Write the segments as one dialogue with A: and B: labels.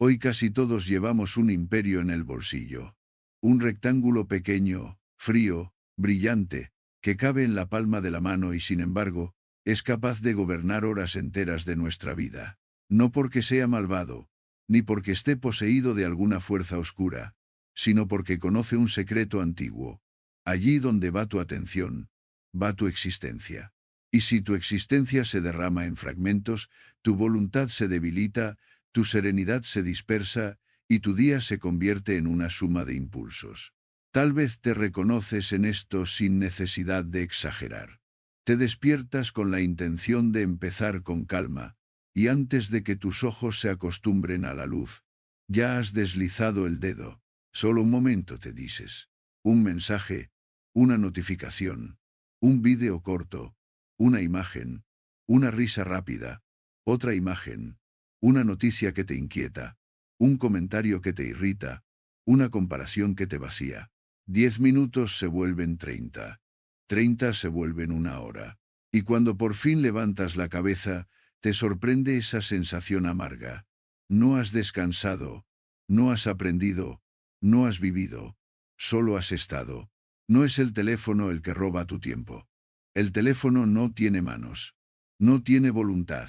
A: Hoy casi todos llevamos un imperio en el bolsillo. Un rectángulo pequeño, frío, brillante, que cabe en la palma de la mano y sin embargo, es capaz de gobernar horas enteras de nuestra vida. No porque sea malvado, ni porque esté poseído de alguna fuerza oscura, sino porque conoce un secreto antiguo. Allí donde va tu atención, va tu existencia. Y si tu existencia se derrama en fragmentos, tu voluntad se debilita, tu serenidad se dispersa, y tu día se convierte en una suma de impulsos. Tal vez te reconoces en esto sin necesidad de exagerar. Te despiertas con la intención de empezar con calma, y antes de que tus ojos se acostumbren a la luz, ya has deslizado el dedo. Solo un momento, te dices. Un mensaje, una notificación, un vídeo corto, una imagen, una risa rápida, otra imagen, una noticia que te inquieta, un comentario que te irrita, una comparación que te vacía. 10 minutos se vuelven 30. 30 se vuelven una hora. Y cuando por fin levantas la cabeza, te sorprende esa sensación amarga. No has descansado, no has aprendido, no has vivido, solo has estado. No es el teléfono el que roba tu tiempo. El teléfono no tiene manos, no tiene voluntad,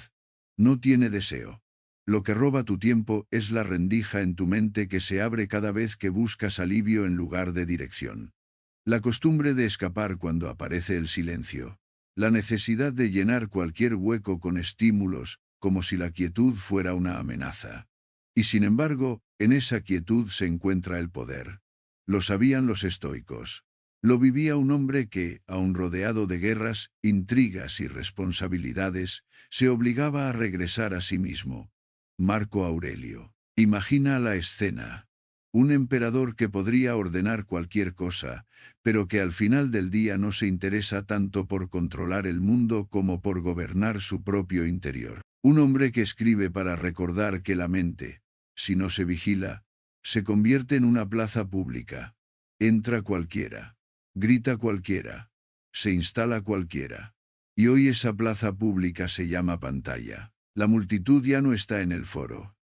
A: no tiene deseo. Lo que roba tu tiempo es la rendija en tu mente que se abre cada vez que buscas alivio en lugar de dirección. La costumbre de escapar cuando aparece el silencio. La necesidad de llenar cualquier hueco con estímulos, como si la quietud fuera una amenaza. Y sin embargo, en esa quietud se encuentra el poder. Lo sabían los estoicos. Lo vivía un hombre que, aun rodeado de guerras, intrigas y responsabilidades, se obligaba a regresar a sí mismo. Marco Aurelio. Imagina la escena. Un emperador que podría ordenar cualquier cosa, pero que al final del día no se interesa tanto por controlar el mundo como por gobernar su propio interior. Un hombre que escribe para recordar que la mente, si no se vigila, se convierte en una plaza pública. Entra cualquiera, grita cualquiera, se instala cualquiera. Y hoy esa plaza pública se llama pantalla. La multitud ya no está en el foro.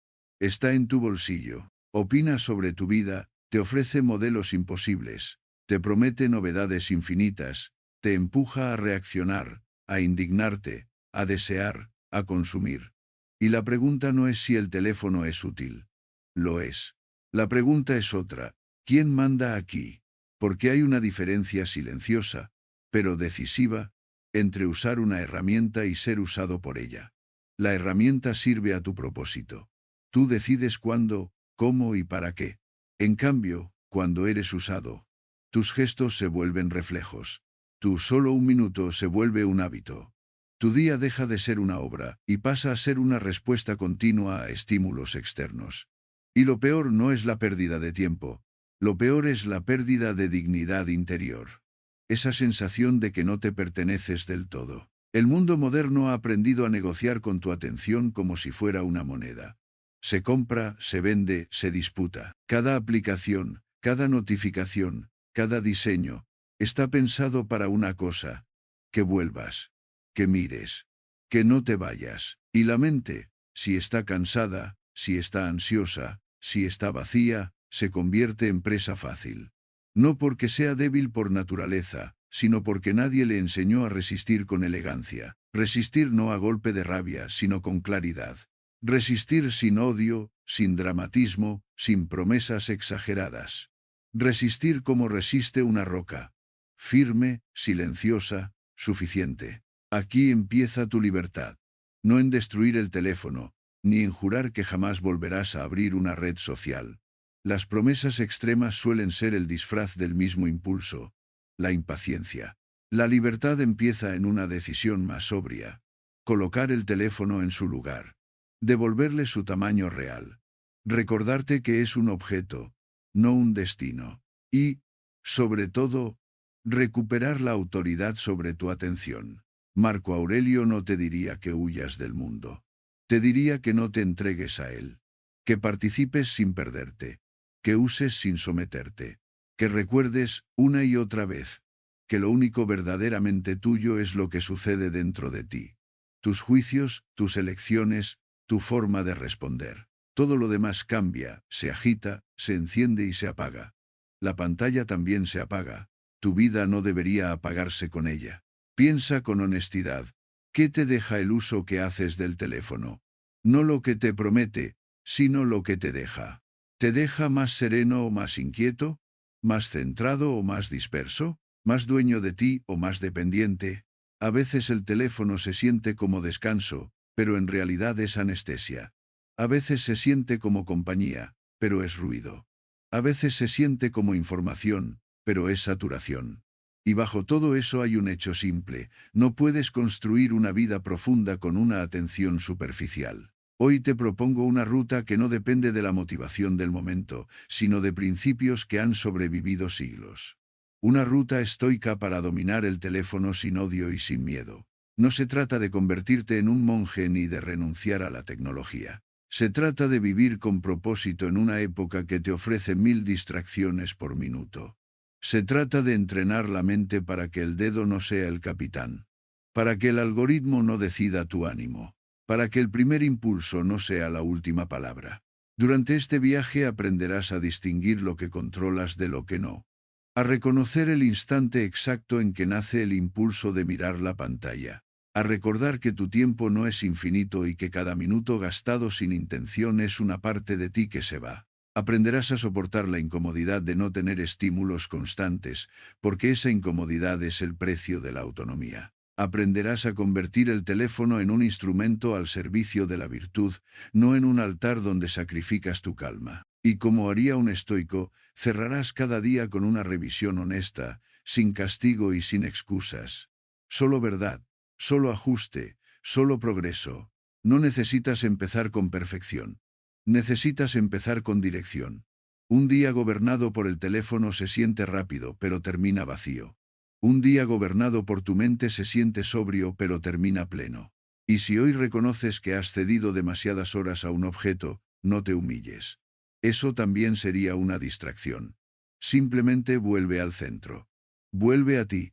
A: Está en tu bolsillo. Opina sobre tu vida, te ofrece modelos imposibles, te promete novedades infinitas, te empuja a reaccionar, a indignarte, a desear, a consumir. Y la pregunta no es si el teléfono es útil. Lo es. La pregunta es otra. ¿Quién manda aquí? Porque hay una diferencia silenciosa, pero decisiva, entre usar una herramienta y ser usado por ella. La herramienta sirve a tu propósito. Tú decides cuándo, cómo y para qué. En cambio, cuando eres usado, tus gestos se vuelven reflejos. Tu solo un minuto se vuelve un hábito. Tu día deja de ser una obra y pasa a ser una respuesta continua a estímulos externos. Y lo peor no es la pérdida de tiempo, lo peor es la pérdida de dignidad interior. Esa sensación de que no te perteneces del todo. El mundo moderno ha aprendido a negociar con tu atención como si fuera una moneda. Se compra, se vende, se disputa. Cada aplicación, cada notificación, cada diseño, está pensado para una cosa: que vuelvas, que mires, que no te vayas. Y la mente, si está cansada, si está ansiosa, si está vacía, se convierte en presa fácil. No porque sea débil por naturaleza, sino porque nadie le enseñó a resistir con elegancia. Resistir no a golpe de rabia, sino con claridad. Resistir sin odio, sin dramatismo, sin promesas exageradas. Resistir como resiste una roca. Firme, silenciosa, suficiente. Aquí empieza tu libertad. No en destruir el teléfono, ni en jurar que jamás volverás a abrir una red social. Las promesas extremas suelen ser el disfraz del mismo impulso, la impaciencia. La libertad empieza en una decisión más sobria. Colocar el teléfono en su lugar. Devolverle su tamaño real. Recordarte que es un objeto, no un destino. Y, sobre todo, recuperar la autoridad sobre tu atención. Marco Aurelio no te diría que huyas del mundo. Te diría que no te entregues a él. Que participes sin perderte. Que uses sin someterte. Que recuerdes, una y otra vez, que lo único verdaderamente tuyo es lo que sucede dentro de ti. Tus juicios, tus elecciones, tu forma de responder. Todo lo demás cambia, se agita, se enciende y se apaga. La pantalla también se apaga. Tu vida no debería apagarse con ella. Piensa con honestidad. ¿Qué te deja el uso que haces del teléfono? No lo que te promete, sino lo que te deja. ¿Te deja más sereno o más inquieto? ¿Más centrado o más disperso? ¿Más dueño de ti o más dependiente? A veces el teléfono se siente como descanso, pero en realidad es anestesia. A veces se siente como compañía, pero es ruido. A veces se siente como información, pero es saturación. Y bajo todo eso hay un hecho simple: no puedes construir una vida profunda con una atención superficial. Hoy te propongo una ruta que no depende de la motivación del momento, sino de principios que han sobrevivido siglos. Una ruta estoica para dominar el teléfono sin odio y sin miedo. No se trata de convertirte en un monje ni de renunciar a la tecnología. Se trata de vivir con propósito en una época que te ofrece 1000 distracciones por minuto. Se trata de entrenar la mente para que el dedo no sea el capitán, para que el algoritmo no decida tu ánimo, para que el primer impulso no sea la última palabra. Durante este viaje aprenderás a distinguir lo que controlas de lo que no, a reconocer el instante exacto en que nace el impulso de mirar la pantalla, a recordar que tu tiempo no es infinito y que cada minuto gastado sin intención es una parte de ti que se va. Aprenderás a soportar la incomodidad de no tener estímulos constantes, porque esa incomodidad es el precio de la autonomía. Aprenderás a convertir el teléfono en un instrumento al servicio de la virtud, no en un altar donde sacrificas tu calma. Y como haría un estoico, cerrarás cada día con una revisión honesta, sin castigo y sin excusas. Solo verdad, solo ajuste, solo progreso. No necesitas empezar con perfección. Necesitas empezar con dirección. Un día gobernado por el teléfono se siente rápido, pero termina vacío. Un día gobernado por tu mente se siente sobrio, pero termina pleno. Y si hoy reconoces que has cedido demasiadas horas a un objeto, no te humilles. Eso también sería una distracción. Simplemente vuelve al centro. Vuelve a ti.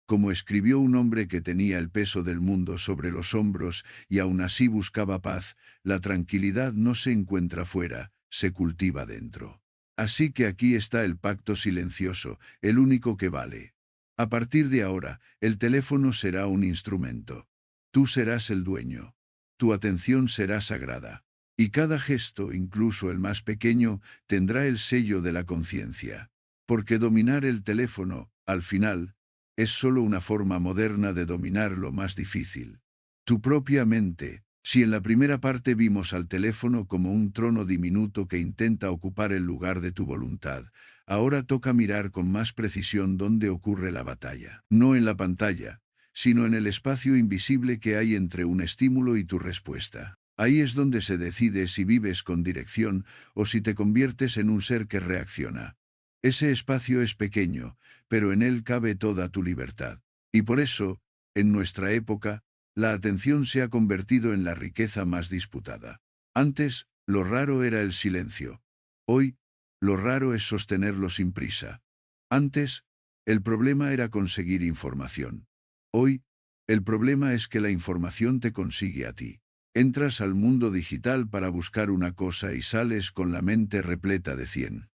A: Como escribió un hombre que tenía el peso del mundo sobre los hombros y aún así buscaba paz, la tranquilidad no se encuentra fuera, se cultiva dentro. Así que aquí está el pacto silencioso, el único que vale. A partir de ahora, el teléfono será un instrumento. Tú serás el dueño. Tu atención será sagrada. Y cada gesto, incluso el más pequeño, tendrá el sello de la conciencia. Porque dominar el teléfono, al final, es solo una forma moderna de dominar lo más difícil. Tu propia mente. Si en la primera parte vimos al teléfono como un trono diminuto que intenta ocupar el lugar de tu voluntad, ahora toca mirar con más precisión dónde ocurre la batalla. No en la pantalla, sino en el espacio invisible que hay entre un estímulo y tu respuesta. Ahí es donde se decide si vives con dirección o si te conviertes en un ser que reacciona. Ese espacio es pequeño, pero en él cabe toda tu libertad. Y por eso, en nuestra época, la atención se ha convertido en la riqueza más disputada. Antes, lo raro era el silencio. Hoy, lo raro es sostenerlo sin prisa. Antes, el problema era conseguir información. Hoy, el problema es que la información te consigue a ti. Entras al mundo digital para buscar una cosa y sales con la mente repleta de 100.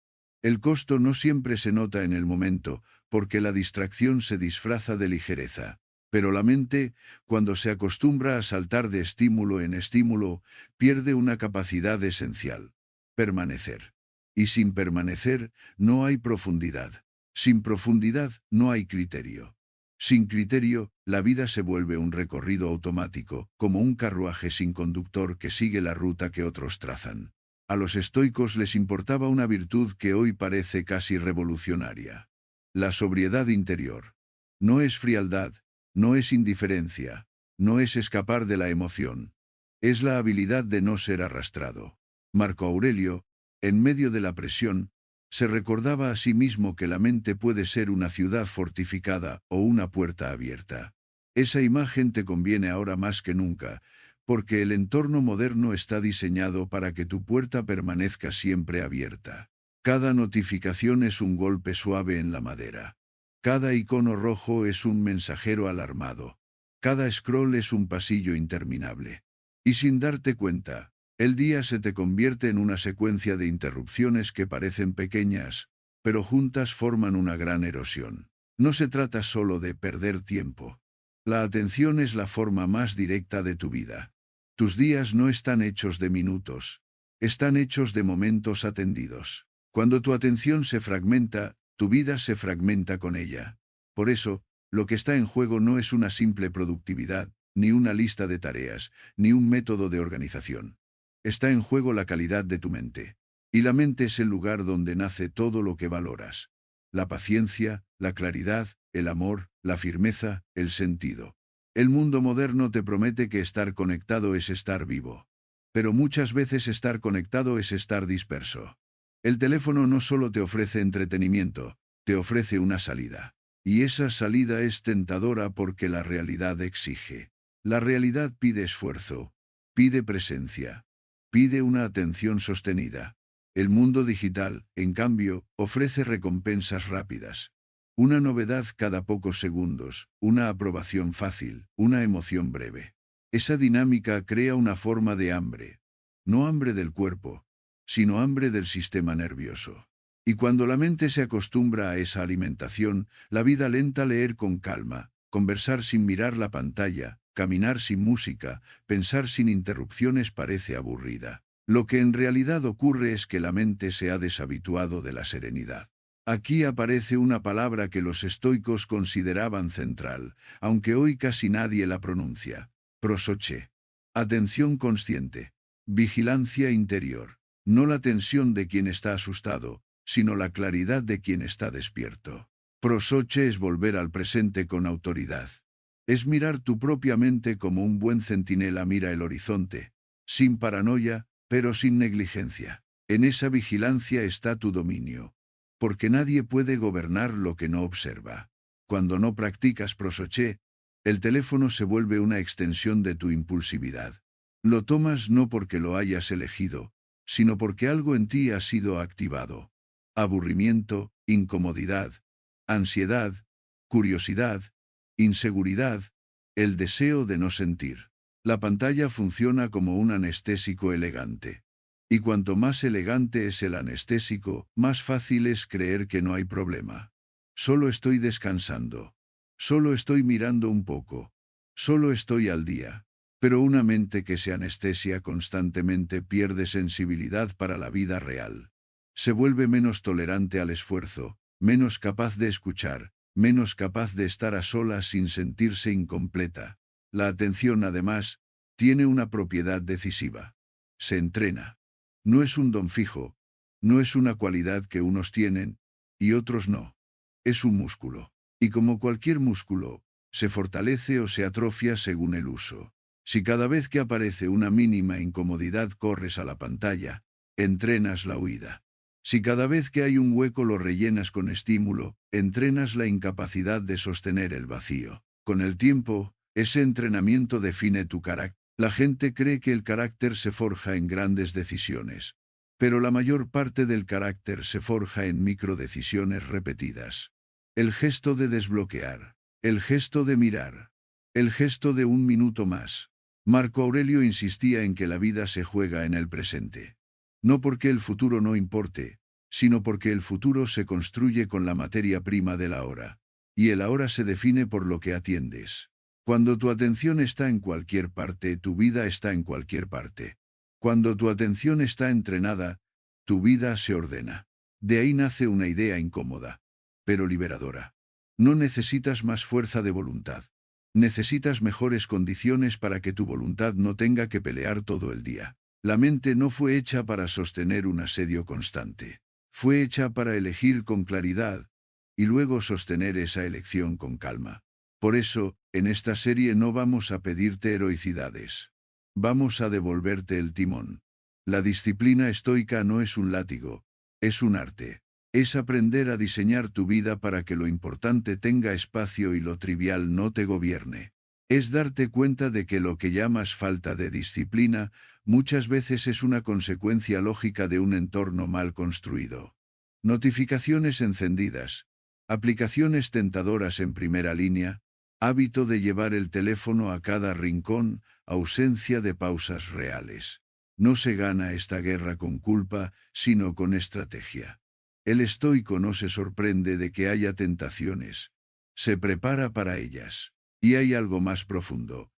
A: El costo no siempre se nota en el momento, porque la distracción se disfraza de ligereza. Pero la mente, cuando se acostumbra a saltar de estímulo en estímulo, pierde una capacidad esencial: permanecer. Y sin permanecer, no hay profundidad. Sin profundidad, no hay criterio. Sin criterio, la vida se vuelve un recorrido automático, como un carruaje sin conductor que sigue la ruta que otros trazan. A los estoicos les importaba una virtud que hoy parece casi revolucionaria: la sobriedad interior. No es frialdad, no es indiferencia, no es escapar de la emoción. Es la habilidad de no ser arrastrado. Marco Aurelio, en medio de la presión, se recordaba a sí mismo que la mente puede ser una ciudad fortificada o una puerta abierta. Esa imagen te conviene ahora más que nunca, porque el entorno moderno está diseñado para que tu puerta permanezca siempre abierta. Cada notificación es un golpe suave en la madera. Cada icono rojo es un mensajero alarmado. Cada scroll es un pasillo interminable. Y sin darte cuenta, El día se te convierte en una secuencia de interrupciones que parecen pequeñas, pero juntas forman una gran erosión. No se trata solo de perder tiempo. La atención es la forma más directa de tu vida. Tus días no están hechos de minutos, están hechos de momentos atendidos. Cuando tu atención se fragmenta, tu vida se fragmenta con ella. Por eso, lo que está en juego no es una simple productividad, ni una lista de tareas, ni un método de organización. Está en juego la calidad de tu mente. Y la mente es el lugar donde nace todo lo que valoras. La paciencia, la claridad, el amor, la firmeza, el sentido. El mundo moderno te promete que estar conectado es estar vivo. Pero muchas veces estar conectado es estar disperso. El teléfono no solo te ofrece entretenimiento, te ofrece una salida. Y esa salida es tentadora porque la realidad exige. La realidad pide esfuerzo, pide presencia, pide una atención sostenida. El mundo digital, en cambio, ofrece recompensas rápidas. Una novedad cada pocos segundos, una aprobación fácil, una emoción breve. Esa dinámica crea una forma de hambre. No hambre del cuerpo, sino hambre del sistema nervioso. Y cuando la mente se acostumbra a esa alimentación, la vida lenta, leer con calma, conversar sin mirar la pantalla, caminar sin música, pensar sin interrupciones parece aburrida. Lo que en realidad ocurre es que la mente se ha deshabituado de la serenidad. Aquí aparece una palabra que los estoicos consideraban central, aunque hoy casi nadie la pronuncia. Prosoche. Atención consciente. Vigilancia interior. No la tensión de quien está asustado, sino la claridad de quien está despierto. Prosoche es volver al presente con autoridad. Es mirar tu propia mente como un buen centinela mira el horizonte, sin paranoia, pero sin negligencia. En esa vigilancia está tu dominio. Porque nadie puede gobernar lo que no observa. Cuando no practicas prosoché, el teléfono se vuelve una extensión de tu impulsividad. Lo tomas no porque lo hayas elegido, sino porque algo en ti ha sido activado. Aburrimiento, incomodidad, ansiedad, curiosidad, inseguridad, el deseo de no sentir. La pantalla funciona como un anestésico elegante. Y cuanto más elegante es el anestésico, más fácil es creer que no hay problema. Solo estoy descansando. Solo estoy mirando un poco. Solo estoy al día. Pero una mente que se anestesia constantemente pierde sensibilidad para la vida real. Se vuelve menos tolerante al esfuerzo, menos capaz de escuchar, menos capaz de estar a solas sin sentirse incompleta. La atención, además, tiene una propiedad decisiva. Se entrena. No es un don fijo, no es una cualidad que unos tienen y otros no. Es un músculo. Y como cualquier músculo, se fortalece o se atrofia según el uso. Si cada vez que aparece una mínima incomodidad corres a la pantalla, entrenas la huida. Si cada vez que hay un hueco lo rellenas con estímulo, entrenas la incapacidad de sostener el vacío. Con el tiempo, ese entrenamiento define tu carácter. La gente cree que el carácter se forja en grandes decisiones, pero la mayor parte del carácter se forja en microdecisiones repetidas. El gesto de desbloquear, el gesto de mirar, el gesto de un minuto más. Marco Aurelio insistía en que la vida se juega en el presente. No porque el futuro no importe, sino porque el futuro se construye con la materia prima del ahora, y el ahora se define por lo que atiendes. Cuando tu atención está en cualquier parte, tu vida está en cualquier parte. Cuando tu atención está entrenada, tu vida se ordena. De ahí nace una idea incómoda, pero liberadora. No necesitas más fuerza de voluntad. Necesitas mejores condiciones para que tu voluntad no tenga que pelear todo el día. La mente no fue hecha para sostener un asedio constante. Fue hecha para elegir con claridad, y luego sostener esa elección con calma. Por eso, en esta serie no vamos a pedirte heroicidades. Vamos a devolverte el timón. La disciplina estoica no es un látigo, es un arte. Es aprender a diseñar tu vida para que lo importante tenga espacio y lo trivial no te gobierne. Es darte cuenta de que lo que llamas falta de disciplina muchas veces es una consecuencia lógica de un entorno mal construido. Notificaciones encendidas, aplicaciones tentadoras en primera línea, hábito de llevar el teléfono a cada rincón, ausencia de pausas reales. No se gana esta guerra con culpa, sino con estrategia. El estoico no se sorprende de que haya tentaciones. Se prepara para ellas. Y hay algo más profundo.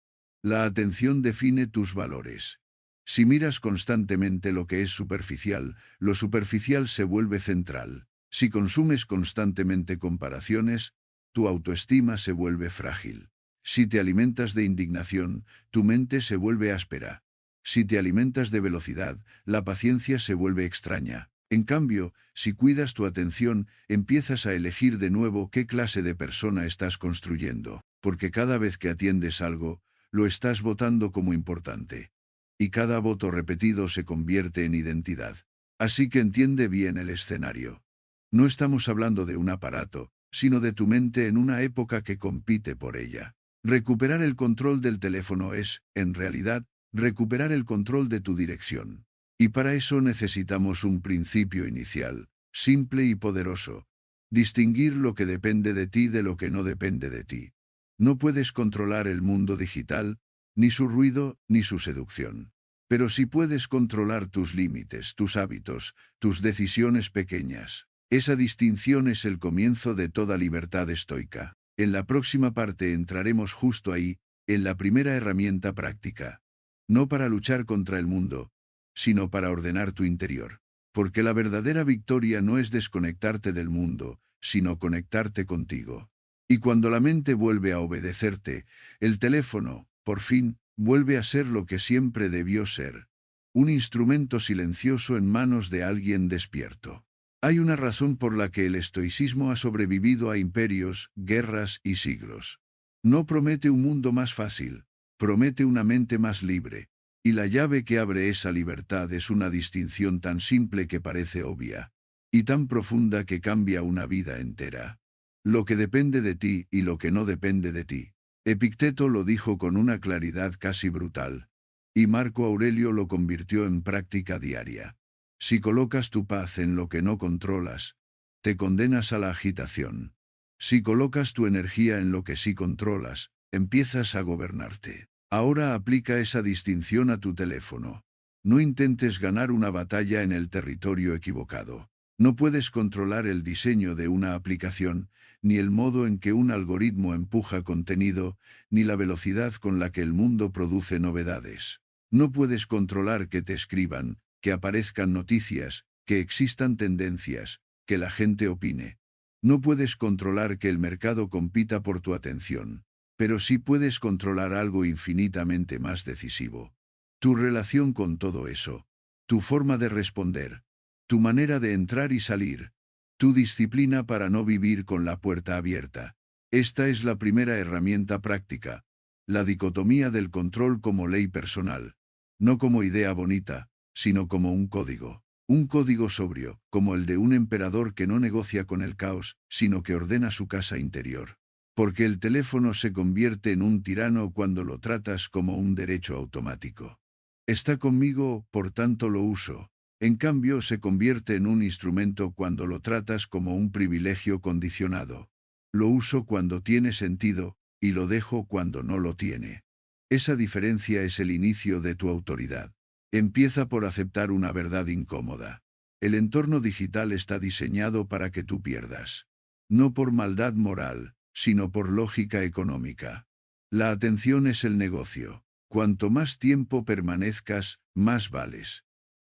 A: La atención define tus valores. Si miras constantemente lo que es superficial, lo superficial se vuelve central. Si consumes constantemente comparaciones, tu autoestima se vuelve frágil. Si te alimentas de indignación, tu mente se vuelve áspera. Si te alimentas de velocidad, la paciencia se vuelve extraña. En cambio, si cuidas tu atención, empiezas a elegir de nuevo qué clase de persona estás construyendo, porque cada vez que atiendes algo, lo estás votando como importante. Y cada voto repetido se convierte en identidad. Así que entiende bien el escenario. No estamos hablando de un aparato, sino de tu mente en una época que compite por ella. Recuperar el control del teléfono es, en realidad, recuperar el control de tu dirección. Y para eso necesitamos un principio inicial, simple y poderoso. Distinguir lo que depende de ti de lo que no depende de ti. No puedes controlar el mundo digital, ni su ruido, ni su seducción. Pero sí puedes controlar tus límites, tus hábitos, tus decisiones pequeñas. Esa distinción es el comienzo de toda libertad estoica. En la próxima parte entraremos justo ahí, en la primera herramienta práctica. No para luchar contra el mundo, sino para ordenar tu interior. Porque la verdadera victoria no es desconectarte del mundo, sino conectarte contigo. Y cuando la mente vuelve a obedecerte, el teléfono, por fin, vuelve a ser lo que siempre debió ser. Un instrumento silencioso en manos de alguien despierto. Hay una razón por la que el estoicismo ha sobrevivido a imperios, guerras y siglos. No promete un mundo más fácil, promete una mente más libre. Y la llave que abre esa libertad es una distinción tan simple que parece obvia, y tan profunda que cambia una vida entera. Lo que depende de ti y lo que no depende de ti. Epicteto lo dijo con una claridad casi brutal, y Marco Aurelio lo convirtió en práctica diaria. Si colocas tu paz en lo que no controlas, te condenas a la agitación. Si colocas tu energía en lo que sí controlas, empiezas a gobernarte. Ahora aplica esa distinción a tu teléfono. No intentes ganar una batalla en el territorio equivocado. No puedes controlar el diseño de una aplicación, ni el modo en que un algoritmo empuja contenido, ni la velocidad con la que el mundo produce novedades. No puedes controlar que te escriban, que aparezcan noticias, que existan tendencias, que la gente opine. No puedes controlar que el mercado compita por tu atención. Pero sí puedes controlar algo infinitamente más decisivo. Tu relación con todo eso. Tu forma de responder. Tu manera de entrar y salir. Tu disciplina para no vivir con la puerta abierta. Esta es la primera herramienta práctica. La dicotomía del control como ley personal. No como idea bonita, sino como un código. Un código sobrio, como el de un emperador que no negocia con el caos, sino que ordena su casa interior. Porque el teléfono se convierte en un tirano cuando lo tratas como un derecho automático. Está conmigo, por tanto lo uso. En cambio, se convierte en un instrumento cuando lo tratas como un privilegio condicionado. Lo uso cuando tiene sentido, y lo dejo cuando no lo tiene. Esa diferencia es el inicio de tu autoridad. Empieza por aceptar una verdad incómoda. El entorno digital está diseñado para que tú pierdas. No por maldad moral, sino por lógica económica. La atención es el negocio. Cuanto más tiempo permanezcas, más vales.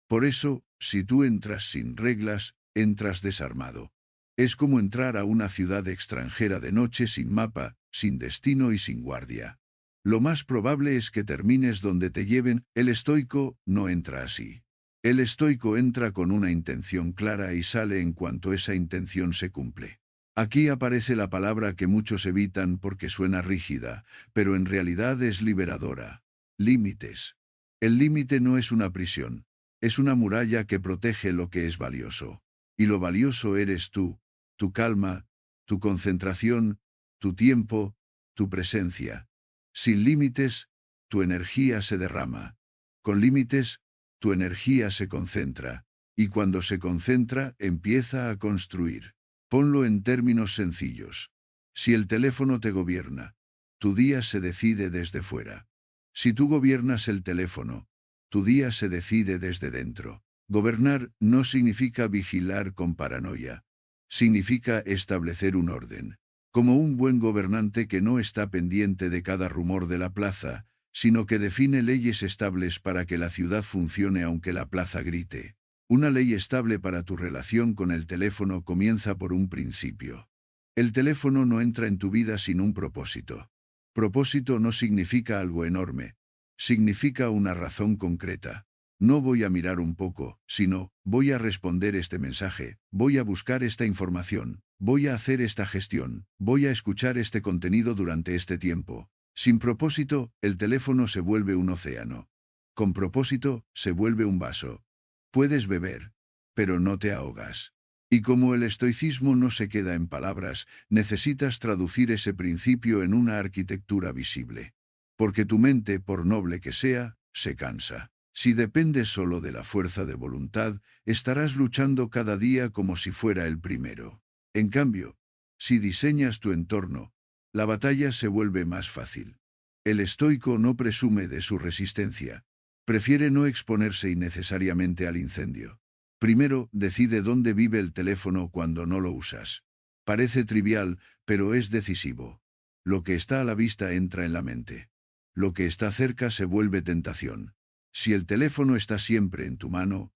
A: Por eso, si tú entras sin reglas, entras desarmado. Es como entrar a una ciudad extranjera de noche sin mapa, sin destino y sin guardia. Lo más probable es que termines donde te lleven. El estoico no entra así. El estoico entra con una intención clara y sale en cuanto esa intención se cumple. Aquí aparece la palabra que muchos evitan porque suena rígida, pero en realidad es liberadora. Límites. El límite no es una prisión. Es una muralla que protege lo que es valioso. Y lo valioso eres tú, tu calma, tu concentración, tu tiempo, tu presencia. Sin límites, tu energía se derrama. Con límites, tu energía se concentra. Y cuando se concentra, empieza a construir. Ponlo en términos sencillos. Si el teléfono te gobierna, tu día se decide desde fuera. Si tú gobiernas el teléfono, tu día se decide desde dentro. Gobernar no significa vigilar con paranoia. Significa establecer un orden. Como un buen gobernante que no está pendiente de cada rumor de la plaza, sino que define leyes estables para que la ciudad funcione aunque la plaza grite. Una ley estable para tu relación con el teléfono comienza por un principio. El teléfono no entra en tu vida sin un propósito. Propósito no significa algo enorme. Significa una razón concreta. No voy a mirar un poco, sino, voy a responder este mensaje, voy a buscar esta información, voy a hacer esta gestión, voy a escuchar este contenido durante este tiempo. Sin propósito, el teléfono se vuelve un océano. Con propósito, se vuelve un vaso. Puedes beber, pero no te ahogas. Y como el estoicismo no se queda en palabras, necesitas traducir ese principio en una arquitectura visible. Porque tu mente, por noble que sea, se cansa. Si dependes solo de la fuerza de voluntad, estarás luchando cada día como si fuera el primero. En cambio, si diseñas tu entorno, la batalla se vuelve más fácil. El estoico no presume de su resistencia. Prefiere no exponerse innecesariamente al incendio. Primero, decide dónde vive el teléfono cuando no lo usas. Parece trivial, pero es decisivo. Lo que está a la vista entra en la mente. Lo que está cerca se vuelve tentación. Si el teléfono está siempre en tu mano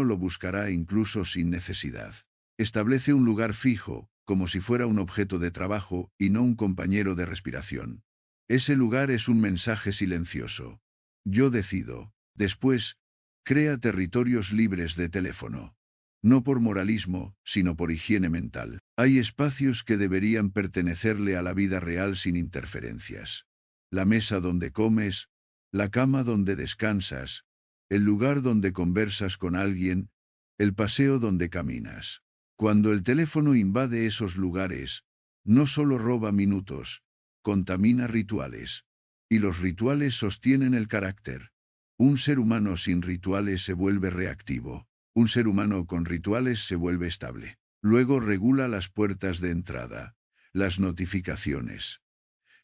A: lo buscará incluso sin necesidad. Establece un lugar fijo, como si fuera un objeto de trabajo y no un compañero de respiración. Ese lugar es un mensaje silencioso. Yo decido. Después, crea territorios libres de teléfono. No por moralismo, sino por higiene mental. Hay espacios que deberían pertenecerle a la vida real sin interferencias. La mesa donde comes, la cama donde descansas, el lugar donde conversas con alguien, el paseo donde caminas. Cuando el teléfono invade esos lugares, no solo roba minutos, contamina rituales. Y los rituales sostienen el carácter. Un ser humano sin rituales se vuelve reactivo. Un ser humano con rituales se vuelve estable. Luego regula las puertas de entrada, las notificaciones.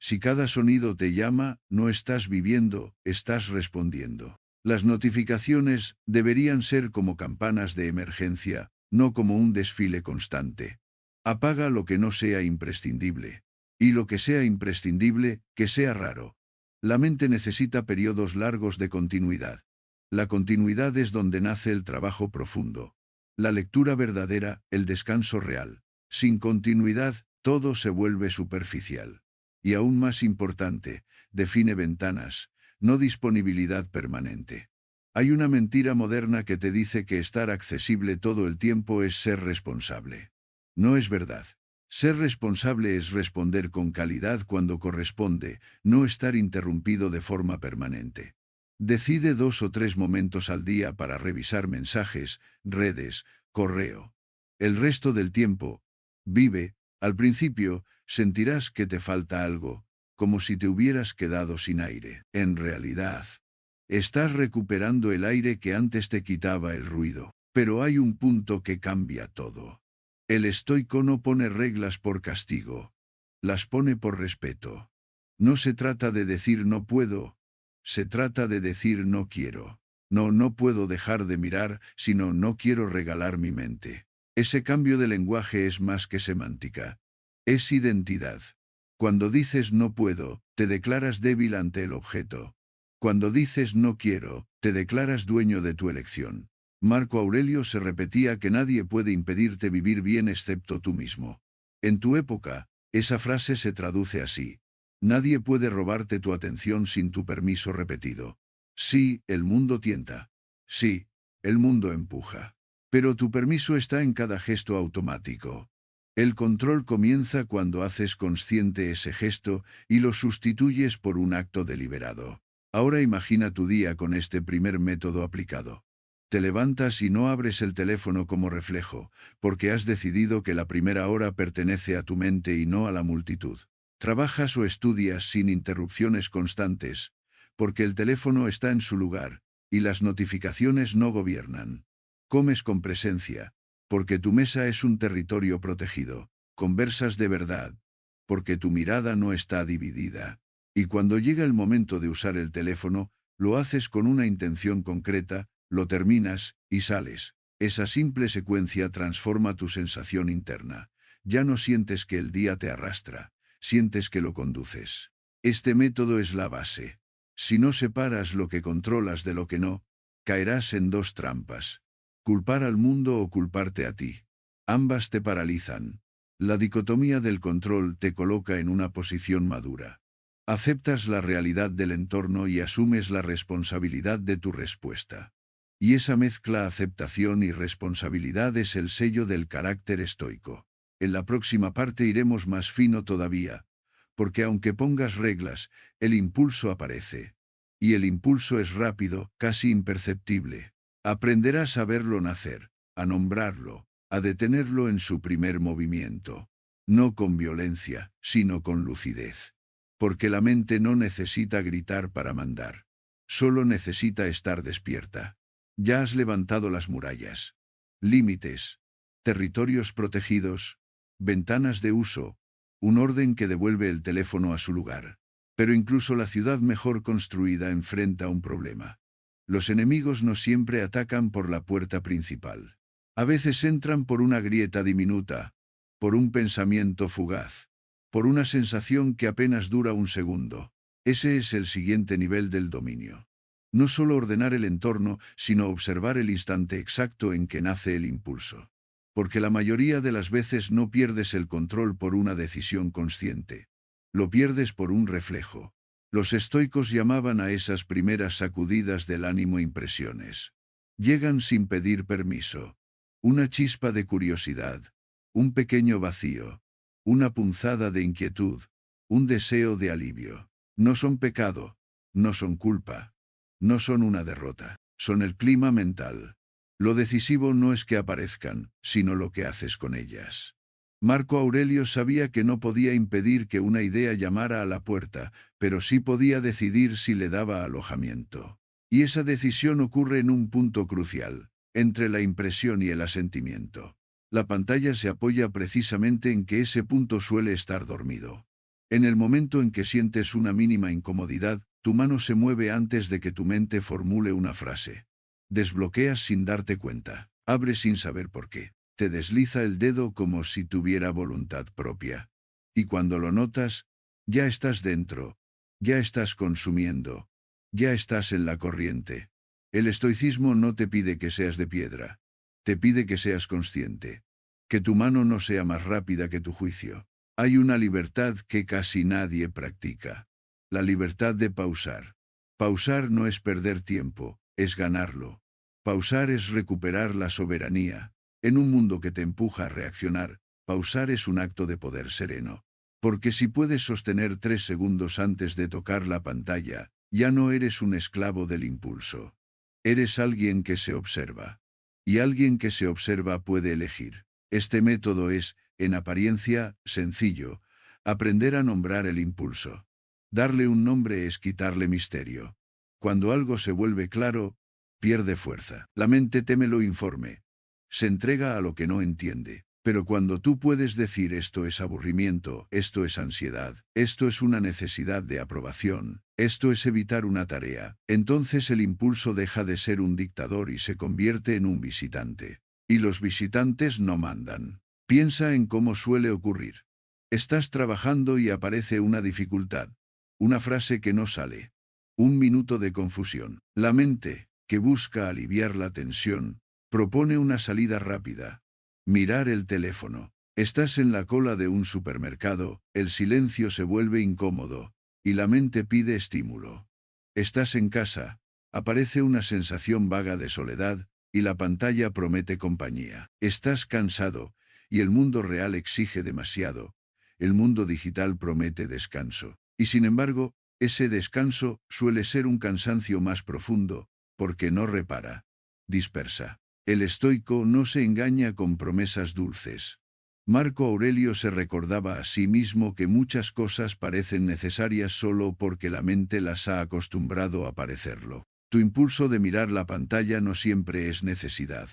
A: Si cada sonido te llama, no estás viviendo, estás respondiendo. Las notificaciones deberían ser como campanas de emergencia, no como un desfile constante. Apaga lo que no sea imprescindible. Y lo que sea imprescindible, que sea raro. La mente necesita periodos largos de continuidad. La continuidad es donde nace el trabajo profundo. La lectura verdadera, el descanso real. Sin continuidad, todo se vuelve superficial. Y aún más importante, define ventanas, no disponibilidad permanente. Hay una mentira moderna que te dice que estar accesible todo el tiempo es ser responsable. No es verdad. Ser responsable es responder con calidad cuando corresponde, no estar interrumpido de forma permanente. Decide 2 o 3 momentos al día para revisar mensajes, redes, correo. El resto del tiempo, vive. Al principio, sentirás que te falta algo, como si te hubieras quedado sin aire. En realidad, estás recuperando el aire que antes te quitaba el ruido. Pero hay un punto que cambia todo. El estoico no pone reglas por castigo. Las pone por respeto. No se trata de decir no puedo. Se trata de decir no quiero. No puedo dejar de mirar, sino no quiero regalar mi mente. Ese cambio de lenguaje es más que semántica. Es identidad. Cuando dices no puedo, te declaras débil ante el objeto. Cuando dices no quiero, te declaras dueño de tu elección. Marco Aurelio se repetía que nadie puede impedirte vivir bien excepto tú mismo. En tu época, esa frase se traduce así. Nadie puede robarte tu atención sin tu permiso repetido. Sí, el mundo tienta. Sí, el mundo empuja. Pero tu permiso está en cada gesto automático. El control comienza cuando haces consciente ese gesto y lo sustituyes por un acto deliberado. Ahora imagina tu día con este primer método aplicado. Te levantas y no abres el teléfono como reflejo, porque has decidido que la primera hora pertenece a tu mente y no a la multitud. Trabajas o estudias sin interrupciones constantes, porque el teléfono está en su lugar, y las notificaciones no gobiernan. Comes con presencia, porque tu mesa es un territorio protegido. Conversas de verdad, porque tu mirada no está dividida. Y cuando llega el momento de usar el teléfono, Lo haces con una intención concreta, lo terminas y sales. Esa simple secuencia transforma tu sensación interna. Ya no sientes que el día te arrastra, sientes que lo conduces. Este método es la base. Si no separas lo que controlas de lo que no, caerás en dos trampas: culpar al mundo o culparte a ti. Ambas te paralizan. La dicotomía del control te coloca en una posición madura. Aceptas la realidad del entorno y asumes la responsabilidad de tu respuesta. Y esa mezcla aceptación y responsabilidad es el sello del carácter estoico. En la próxima parte iremos más fino todavía, porque aunque pongas reglas, el impulso aparece. Y el impulso es rápido, casi imperceptible. Aprenderás a verlo nacer, a nombrarlo, a detenerlo en su primer movimiento. No con violencia, sino con lucidez. Porque la mente no necesita gritar para mandar. Solo necesita estar despierta. Ya has levantado las murallas. Límites. Territorios protegidos. Ventanas de uso. Un orden que devuelve el teléfono a su lugar. Pero incluso la ciudad mejor construida enfrenta un problema. Los enemigos no siempre atacan por la puerta principal. A veces entran por una grieta diminuta, por un pensamiento fugaz, por una sensación que apenas dura un segundo. Ese es el siguiente nivel del dominio. No solo ordenar el entorno, sino observar el instante exacto en que nace el impulso. Porque la mayoría de las veces no pierdes el control por una decisión consciente. Lo pierdes por un reflejo. Los estoicos llamaban a esas primeras sacudidas del ánimo impresiones. Llegan sin pedir permiso. Una chispa de curiosidad, un pequeño vacío, una punzada de inquietud, un deseo de alivio. No son pecado, no son culpa, no son una derrota, son el clima mental. Lo decisivo no es que aparezcan, sino lo que haces con ellas. Marco Aurelio sabía que no podía impedir que una idea llamara a la puerta, pero sí podía decidir si le daba alojamiento. Y esa decisión ocurre en un punto crucial, entre la impresión y el asentimiento. La pantalla se apoya precisamente en que ese punto suele estar dormido. En el momento en que sientes una mínima incomodidad, tu mano se mueve antes de que tu mente formule una frase. Desbloqueas sin darte cuenta, abres sin saber por qué. Te desliza el dedo como si tuviera voluntad propia. Y cuando lo notas, ya estás dentro, ya estás consumiendo, ya estás en la corriente. El estoicismo no te pide que seas de piedra, te pide que seas consciente, que tu mano no sea más rápida que tu juicio. Hay una libertad que casi nadie practica, la libertad de pausar. Pausar no es perder tiempo, es ganarlo. Pausar es recuperar la soberanía. En un mundo que te empuja a reaccionar, pausar es un acto de poder sereno. Porque si puedes sostener 3 segundos antes de tocar la pantalla, ya no eres un esclavo del impulso. Eres alguien que se observa. Y alguien que se observa puede elegir. Este método es, en apariencia, sencillo. Aprender a nombrar el impulso. Darle un nombre es quitarle misterio. Cuando algo se vuelve claro, pierde fuerza. La mente teme lo informe. Se entrega a lo que no entiende. Pero cuando tú puedes decir esto es aburrimiento, esto es ansiedad, esto es una necesidad de aprobación, esto es evitar una tarea, entonces el impulso deja de ser un dictador y se convierte en un visitante. Y los visitantes no mandan. Piensa en cómo suele ocurrir. Estás trabajando y aparece una dificultad. Una frase que no sale. Un minuto de confusión. La mente, que busca aliviar la tensión, propone una salida rápida. Mirar el teléfono. Estás en la cola de un supermercado, el silencio se vuelve incómodo, y la mente pide estímulo. Estás en casa, aparece una sensación vaga de soledad, y la pantalla promete compañía. Estás cansado, y el mundo real exige demasiado. El mundo digital promete descanso. Y sin embargo, ese descanso suele ser un cansancio más profundo, porque no repara. Dispersa. El estoico no se engaña con promesas dulces. Marco Aurelio se recordaba a sí mismo que muchas cosas parecen necesarias solo porque la mente las ha acostumbrado a parecerlo. Tu impulso de mirar la pantalla no siempre es necesidad.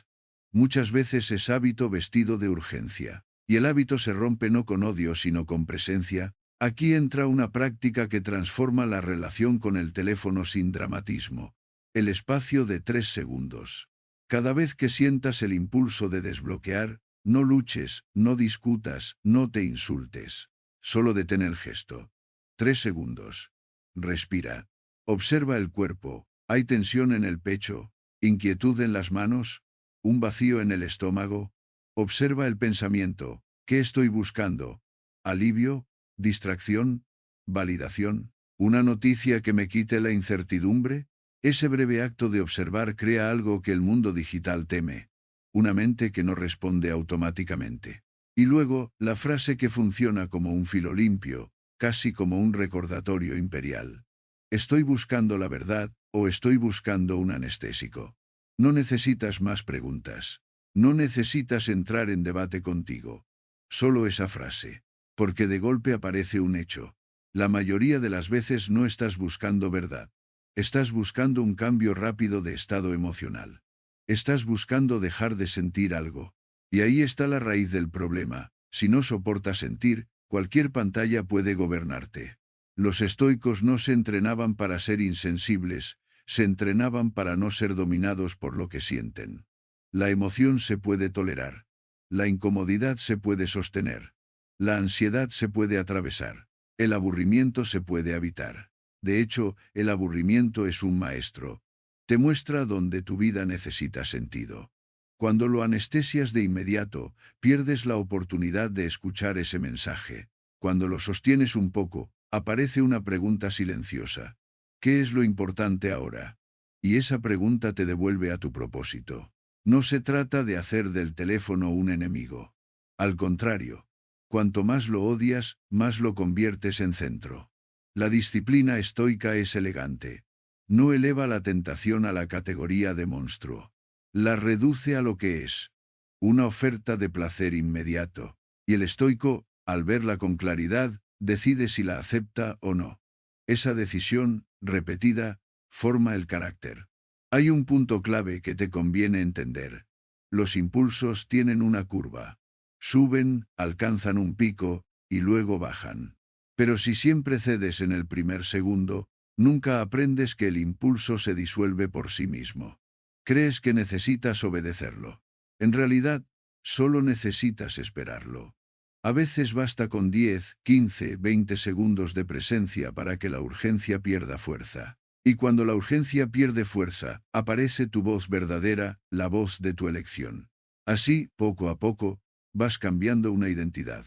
A: Muchas veces es hábito vestido de urgencia. Y el hábito se rompe no con odio sino con presencia, Aquí entra una práctica que transforma la relación con el teléfono sin dramatismo. El espacio de 3 segundos. Cada vez que sientas el impulso de desbloquear, no luches, no discutas, no te insultes. Solo detén el gesto. 3 segundos. Respira. Observa el cuerpo. ¿Hay tensión en el pecho? ¿Inquietud en las manos? ¿Un vacío en el estómago? Observa el pensamiento. ¿Qué estoy buscando? ¿Alivio? ¿Distracción? ¿Validación? ¿Una noticia que me quite la incertidumbre? Ese breve acto de observar crea algo que el mundo digital teme. Una mente que no responde automáticamente. Y luego, la frase que funciona como un filo limpio, casi como un recordatorio imperial. ¿Estoy buscando la verdad o estoy buscando un anestésico? No necesitas más preguntas. No necesitas entrar en debate contigo. Solo esa frase. Porque de golpe aparece un hecho. La mayoría de las veces no estás buscando verdad. Estás buscando un cambio rápido de estado emocional. Estás buscando dejar de sentir algo. Y ahí está la raíz del problema. Si no soportas sentir, cualquier pantalla puede gobernarte. Los estoicos no se entrenaban para ser insensibles, se entrenaban para no ser dominados por lo que sienten. La emoción se puede tolerar. La incomodidad se puede sostener. La ansiedad se puede atravesar. El aburrimiento se puede evitar. De hecho, el aburrimiento es un maestro. Te muestra dónde tu vida necesita sentido. Cuando lo anestesias de inmediato, pierdes la oportunidad de escuchar ese mensaje. Cuando lo sostienes un poco, aparece una pregunta silenciosa. ¿Qué es lo importante ahora? Y esa pregunta te devuelve a tu propósito. No se trata de hacer del teléfono un enemigo. Al contrario, cuanto más lo odias, más lo conviertes en centro. La disciplina estoica es elegante. No eleva la tentación a la categoría de monstruo. La reduce a lo que es. Una oferta de placer inmediato. Y el estoico, al verla con claridad, decide si la acepta o no. Esa decisión, repetida, forma el carácter. Hay un punto clave que te conviene entender. Los impulsos tienen una curva. Suben, alcanzan un pico, y luego bajan. Pero si siempre cedes en el primer segundo, nunca aprendes que el impulso se disuelve por sí mismo. Crees que necesitas obedecerlo. En realidad, solo necesitas esperarlo. A veces basta con 10, 15, 20 segundos de presencia para que la urgencia pierda fuerza. Y cuando la urgencia pierde fuerza, aparece tu voz verdadera, la voz de tu elección. Así, poco a poco, vas cambiando una identidad.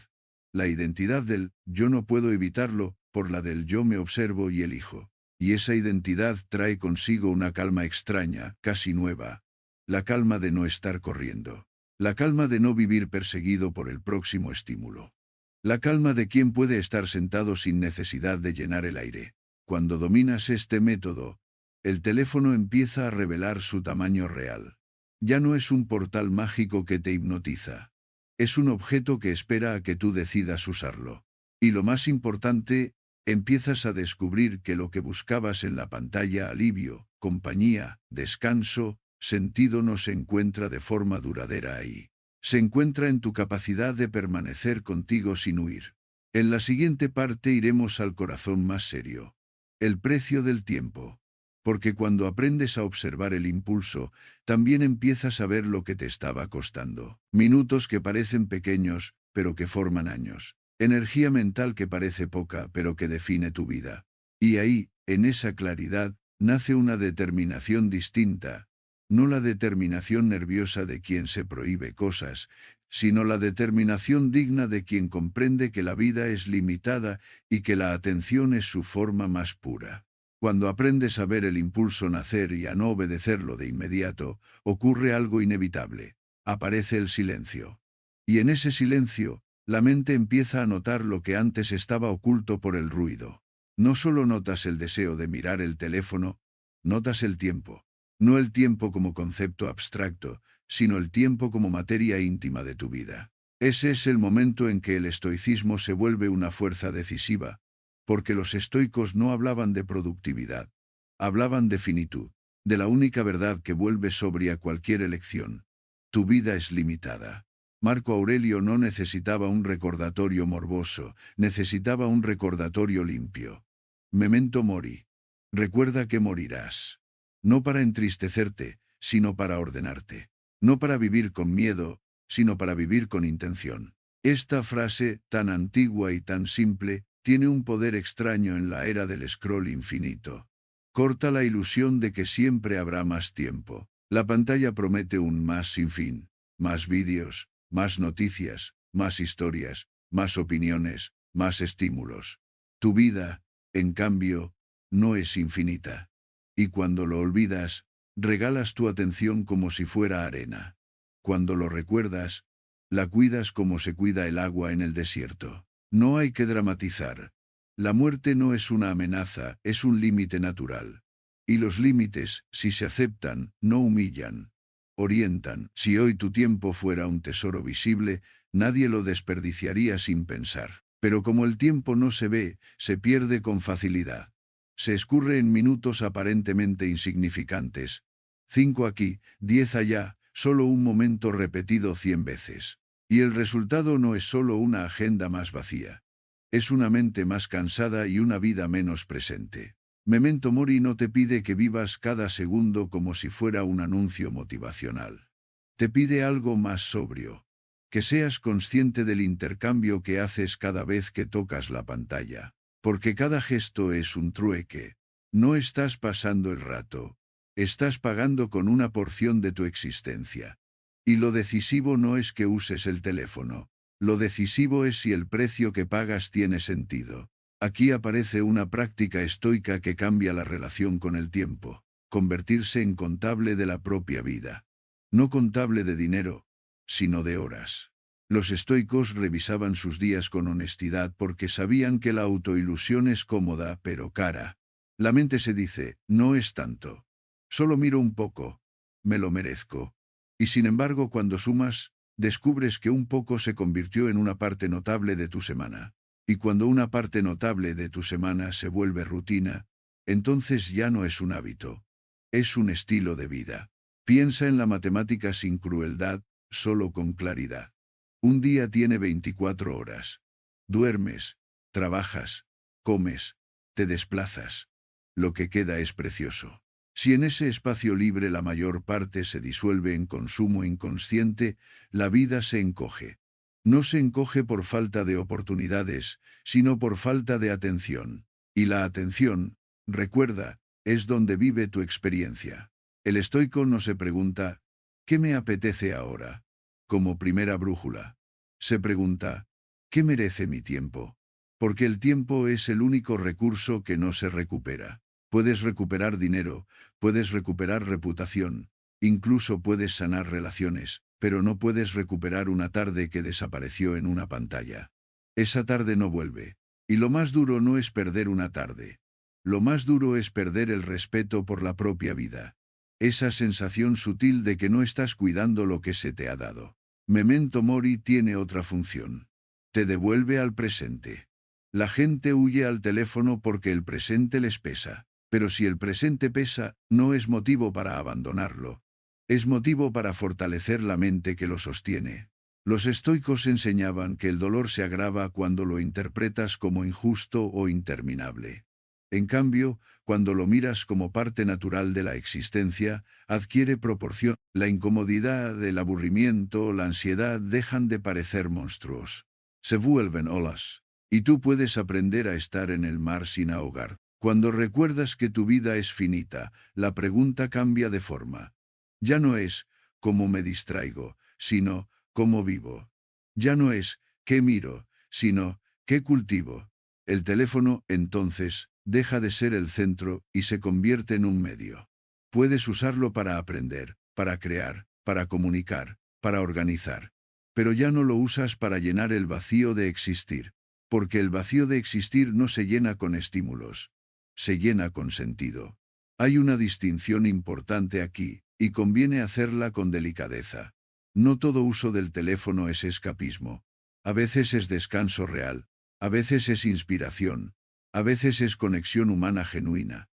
A: La identidad del yo no puedo evitarlo, por la del yo me observo y elijo. Y esa identidad trae consigo una calma extraña, casi nueva. La calma de no estar corriendo. La calma de no vivir perseguido por el próximo estímulo. La calma de quien puede estar sentado sin necesidad de llenar el aire. Cuando dominas este método, el teléfono empieza a revelar su tamaño real. Ya no es un portal mágico que te hipnotiza. Es un objeto que espera a que tú decidas usarlo. Y lo más importante, empiezas a descubrir que lo que buscabas en la pantalla, alivio, compañía, descanso, sentido, no se encuentra de forma duradera ahí. Se encuentra en tu capacidad de permanecer contigo sin huir. En la siguiente parte iremos al corazón más serio. El precio del tiempo. Porque cuando aprendes a observar el impulso, también empiezas a ver lo que te estaba costando. Minutos que parecen pequeños, pero que forman años. Energía mental que parece poca, pero que define tu vida. Y ahí, en esa claridad, nace una determinación distinta. No la determinación nerviosa de quien se prohíbe cosas, sino la determinación digna de quien comprende que la vida es limitada y que la atención es su forma más pura. Cuando aprendes a ver el impulso nacer y a no obedecerlo de inmediato, ocurre algo inevitable. Aparece el silencio. Y en ese silencio, la mente empieza a notar lo que antes estaba oculto por el ruido. No solo notas el deseo de mirar el teléfono, notas el tiempo. No el tiempo como concepto abstracto, sino el tiempo como materia íntima de tu vida. Ese es el momento en que el estoicismo se vuelve una fuerza decisiva, porque los estoicos no hablaban de productividad, hablaban de finitud, de la única verdad que vuelve sobria cualquier elección. Tu vida es limitada. Marco Aurelio no necesitaba un recordatorio morboso, necesitaba un recordatorio limpio. Memento mori. Recuerda que morirás. No para entristecerte, sino para ordenarte. No para vivir con miedo, sino para vivir con intención. Esta frase, tan antigua y tan simple, tiene un poder extraño en la era del scroll infinito. Corta la ilusión de que siempre habrá más tiempo. La pantalla promete un más sin fin. Más vídeos, más noticias, más historias, más opiniones, más estímulos. Tu vida, en cambio, no es infinita. Y cuando lo olvidas, regalas tu atención como si fuera arena. Cuando lo recuerdas, la cuidas como se cuida el agua en el desierto. No hay que dramatizar. La muerte no es una amenaza, es un límite natural. Y los límites, si se aceptan, no humillan. Orientan. Si hoy tu tiempo fuera un tesoro visible, nadie lo desperdiciaría sin pensar. Pero como el tiempo no se ve, se pierde con facilidad. Se escurre en minutos aparentemente insignificantes. 5 aquí, 10 allá, solo un momento repetido 100 veces. Y el resultado no es solo una agenda más vacía. Es una mente más cansada y una vida menos presente. Memento Mori no te pide que vivas cada segundo como si fuera un anuncio motivacional. Te pide algo más sobrio. Que seas consciente del intercambio que haces cada vez que tocas la pantalla. Porque cada gesto es un trueque. No estás pasando el rato. Estás pagando con una porción de tu existencia. Y lo decisivo no es que uses el teléfono. Lo decisivo es si el precio que pagas tiene sentido. Aquí aparece una práctica estoica que cambia la relación con el tiempo. Convertirse en contable de la propia vida. No contable de dinero, sino de horas. Los estoicos revisaban sus días con honestidad porque sabían que la autoilusión es cómoda pero cara. La mente se dice, no es tanto. Solo miro un poco. Me lo merezco. Y sin embargo, cuando sumas, descubres que un poco se convirtió en una parte notable de tu semana. Y cuando una parte notable de tu semana se vuelve rutina, entonces ya no es un hábito. Es un estilo de vida. Piensa en la matemática sin crueldad, solo con claridad. Un día tiene 24 horas. Duermes, trabajas, comes, te desplazas. Lo que queda es precioso. Si en ese espacio libre la mayor parte se disuelve en consumo inconsciente, la vida se encoge. No se encoge por falta de oportunidades, sino por falta de atención. Y la atención, recuerda, es donde vive tu experiencia. El estoico no se pregunta, ¿qué me apetece ahora? Como primera brújula. Se pregunta, ¿qué merece mi tiempo? Porque el tiempo es el único recurso que no se recupera. Puedes recuperar dinero, puedes recuperar reputación, incluso puedes sanar relaciones, pero no puedes recuperar una tarde que desapareció en una pantalla. Esa tarde no vuelve. Y lo más duro no es perder una tarde. Lo más duro es perder el respeto por la propia vida. Esa sensación sutil de que no estás cuidando lo que se te ha dado. Memento Mori tiene otra función. Te devuelve al presente. La gente huye al teléfono porque el presente les pesa. Pero si el presente pesa, no es motivo para abandonarlo. Es motivo para fortalecer la mente que lo sostiene. Los estoicos enseñaban que el dolor se agrava cuando lo interpretas como injusto o interminable. En cambio, cuando lo miras como parte natural de la existencia, adquiere proporción. La incomodidad, el aburrimiento, la ansiedad dejan de parecer monstruos. Se vuelven olas. Y tú puedes aprender a estar en el mar sin ahogar. Cuando recuerdas que tu vida es finita, la pregunta cambia de forma. Ya no es, ¿cómo me distraigo?, sino, ¿cómo vivo? Ya no es, ¿qué miro?, sino, ¿qué cultivo? El teléfono, entonces, deja de ser el centro y se convierte en un medio. Puedes usarlo para aprender, para crear, para comunicar, para organizar. Pero ya no lo usas para llenar el vacío de existir, porque el vacío de existir no se llena con estímulos. Se llena con sentido. Hay una distinción importante aquí, y conviene hacerla con delicadeza. No todo uso del teléfono es escapismo. A veces es descanso real, a veces es inspiración, a veces es conexión humana genuina.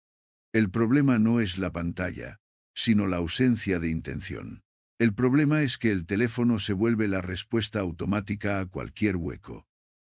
A: El problema no es la pantalla, sino la ausencia de intención. El problema es que el teléfono se vuelve la respuesta automática a cualquier hueco.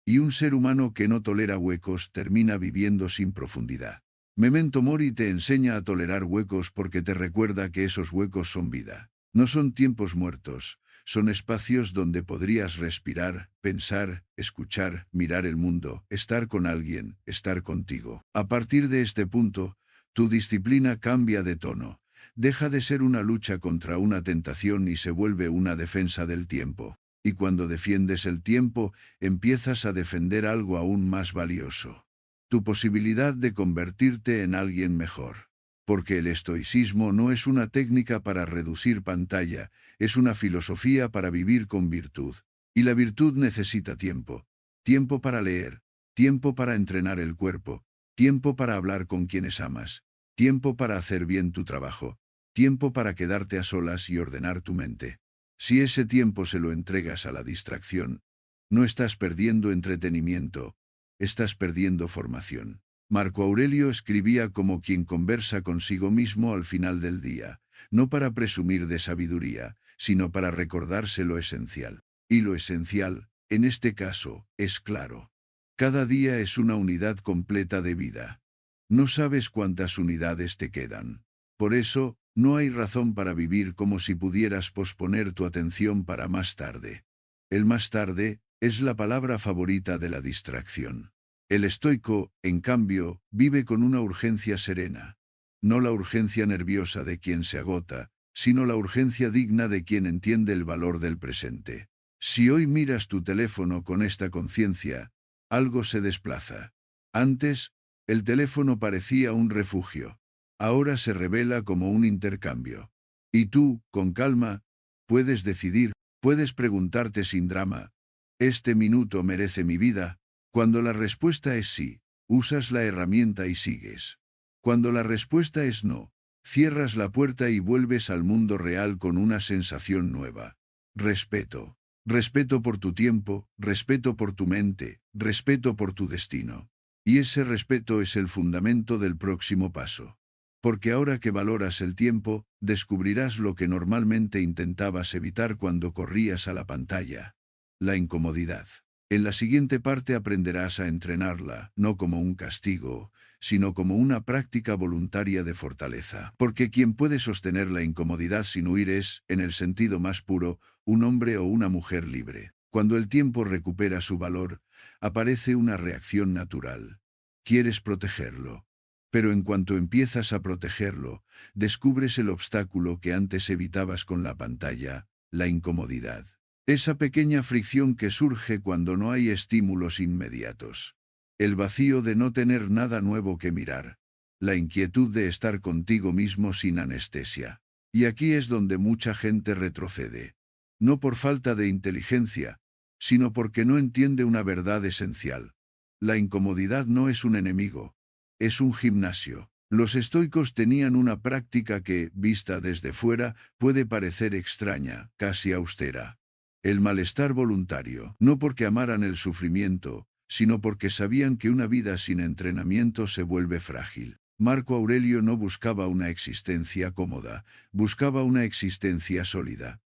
A: Y un ser humano que no tolera huecos termina viviendo sin profundidad. Memento Mori te enseña a tolerar huecos porque te recuerda que esos huecos son vida. No son tiempos muertos, son espacios donde podrías respirar, pensar, escuchar, mirar el mundo, estar con alguien, estar contigo. A partir de este punto, tu disciplina cambia de tono. Deja de ser una lucha contra una tentación y se vuelve una defensa del tiempo. Y cuando defiendes el tiempo, empiezas a defender algo aún más valioso. Tu posibilidad de convertirte en alguien mejor. Porque el estoicismo no es una técnica para reducir pantalla, es una filosofía para vivir con virtud. Y la virtud necesita tiempo. Tiempo para leer, tiempo para entrenar el cuerpo, tiempo para hablar con quienes amas, tiempo para hacer bien tu trabajo, tiempo para quedarte a solas y ordenar tu mente. Si ese tiempo se lo entregas a la distracción, no estás perdiendo entretenimiento, estás perdiendo formación. Marco Aurelio escribía como quien conversa consigo mismo al final del día, no para presumir de sabiduría, sino para recordarse lo esencial. Y lo esencial, en este caso, es claro. Cada día es una unidad completa de vida. No sabes cuántas unidades te quedan. Por eso, no hay razón para vivir como si pudieras posponer tu atención para más tarde. El más tarde es la palabra favorita de la distracción. El estoico, en cambio, vive con una urgencia serena. No la urgencia nerviosa de quien se agota, sino la urgencia digna de quien entiende el valor del presente. Si hoy miras tu teléfono con esta conciencia, algo se desplaza. Antes, el teléfono parecía un refugio. Ahora se revela como un intercambio. Y tú, con calma, puedes decidir, puedes preguntarte sin drama, ¿este minuto merece mi vida? Cuando la respuesta es sí, usas la herramienta y sigues. Cuando la respuesta es no, cierras la puerta y vuelves al mundo real con una sensación nueva. Respeto. Respeto por tu tiempo, respeto por tu mente, respeto por tu destino. Y ese respeto es el fundamento del próximo paso. Porque ahora que valoras el tiempo, descubrirás lo que normalmente intentabas evitar cuando corrías a la pantalla. La incomodidad. En la siguiente parte aprenderás a entrenarla, no como un castigo, sino como una práctica voluntaria de fortaleza. Porque quien puede sostener la incomodidad sin huir es, en el sentido más puro, un hombre o una mujer libre. Cuando el tiempo recupera su valor, aparece una reacción natural. Quieres protegerlo. Pero en cuanto empiezas a protegerlo, descubres el obstáculo que antes evitabas con la pantalla, la incomodidad. Esa pequeña fricción que surge cuando no hay estímulos inmediatos. El vacío de no tener nada nuevo que mirar. La inquietud de estar contigo mismo sin anestesia. Y aquí es donde mucha gente retrocede. No por falta de inteligencia, sino porque no entiende una verdad esencial. La incomodidad no es un enemigo. Es un gimnasio. Los estoicos tenían una práctica que, vista desde fuera, puede parecer extraña, casi austera. El malestar voluntario, no porque amaran el sufrimiento, sino porque sabían que una vida sin entrenamiento se vuelve frágil. Marco Aurelio no buscaba una existencia cómoda, buscaba una existencia sólida.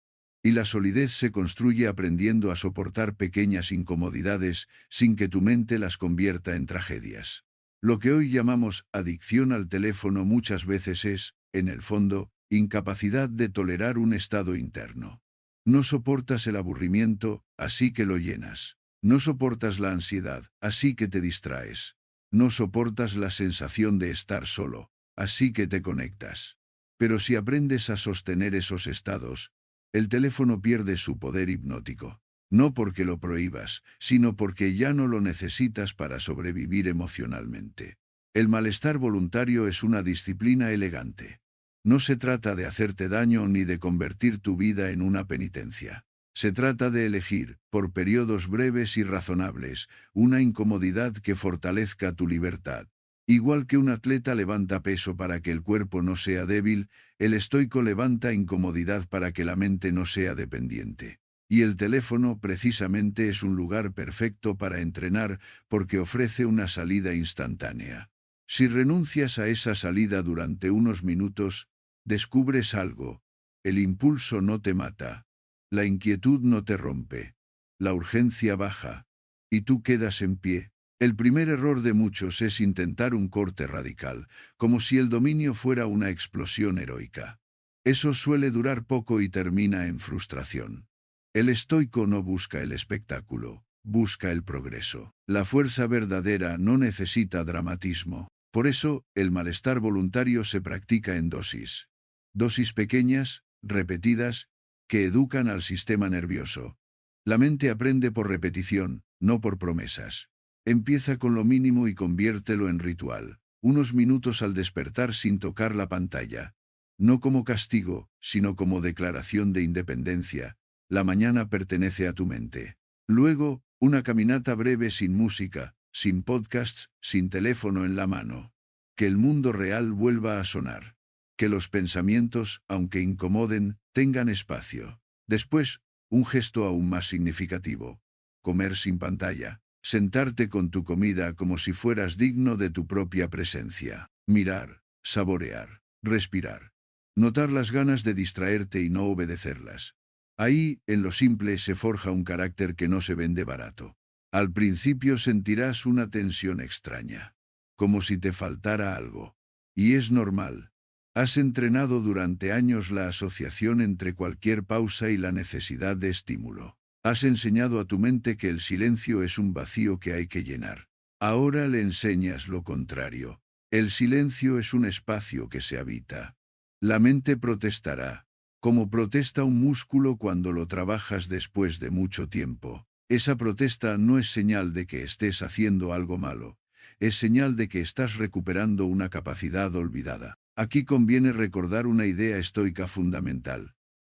A: Y la solidez se construye aprendiendo a soportar pequeñas incomodidades sin que tu mente las convierta en tragedias. Lo que hoy llamamos adicción al teléfono muchas veces es, en el fondo, incapacidad de tolerar un estado interno. No soportas el aburrimiento, así que lo llenas. No soportas la ansiedad, así que te distraes. No soportas la sensación de estar solo, así que te conectas. Pero si aprendes a sostener esos estados, el teléfono pierde su poder hipnótico. No porque lo prohíbas, sino porque ya no lo necesitas para sobrevivir emocionalmente. El malestar voluntario es una disciplina elegante. No se trata de hacerte daño ni de convertir tu vida en una penitencia. Se trata de elegir, por periodos breves y razonables, una incomodidad que fortalezca tu libertad. Igual que un atleta levanta peso para que el cuerpo no sea débil, el estoico levanta incomodidad para que la mente no sea dependiente. Y el teléfono precisamente es un lugar perfecto para entrenar porque ofrece una salida instantánea. Si renuncias a esa salida durante unos minutos, descubres algo. El impulso no te mata. La inquietud no te rompe. La urgencia baja. Y tú quedas en pie. El primer error de muchos es intentar un corte radical, como si el dominio fuera una explosión heroica. Eso suele durar poco y termina en frustración. El estoico no busca el espectáculo, busca el progreso. La fuerza verdadera no necesita dramatismo. Por eso, el malestar voluntario se practica en dosis. Dosis pequeñas, repetidas, que educan al sistema nervioso. La mente aprende por repetición, no por promesas. Empieza con lo mínimo y conviértelo en ritual. Unos minutos al despertar sin tocar la pantalla. No como castigo, sino como declaración de independencia. La mañana pertenece a tu mente. Luego, una caminata breve sin música, sin podcasts, sin teléfono en la mano. Que el mundo real vuelva a sonar. Que los pensamientos, aunque incomoden, tengan espacio. Después, un gesto aún más significativo. Comer sin pantalla. Sentarte con tu comida como si fueras digno de tu propia presencia. Mirar, saborear, respirar. Notar las ganas de distraerte y no obedecerlas. Ahí, en lo simple, se forja un carácter que no se vende barato. Al principio sentirás una tensión extraña. Como si te faltara algo. Y es normal. Has entrenado durante años la asociación entre cualquier pausa y la necesidad de estímulo. Has enseñado a tu mente que el silencio es un vacío que hay que llenar. Ahora le enseñas lo contrario. El silencio es un espacio que se habita. La mente protestará, como protesta un músculo cuando lo trabajas después de mucho tiempo. Esa protesta no es señal de que estés haciendo algo malo, es señal de que estás recuperando una capacidad olvidada. Aquí conviene recordar una idea estoica fundamental.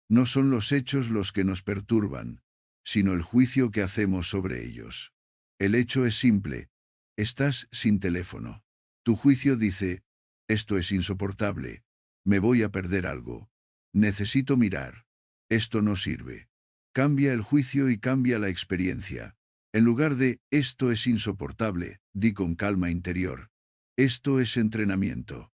A: No son los hechos los que nos perturban, sino el juicio que hacemos sobre ellos. El hecho es simple. Estás sin teléfono. Tu juicio dice, esto es insoportable. Me voy a perder algo. Necesito mirar. Esto no sirve. Cambia el juicio y cambia la experiencia. En lugar de, esto es insoportable, di con calma interior. Esto es entrenamiento.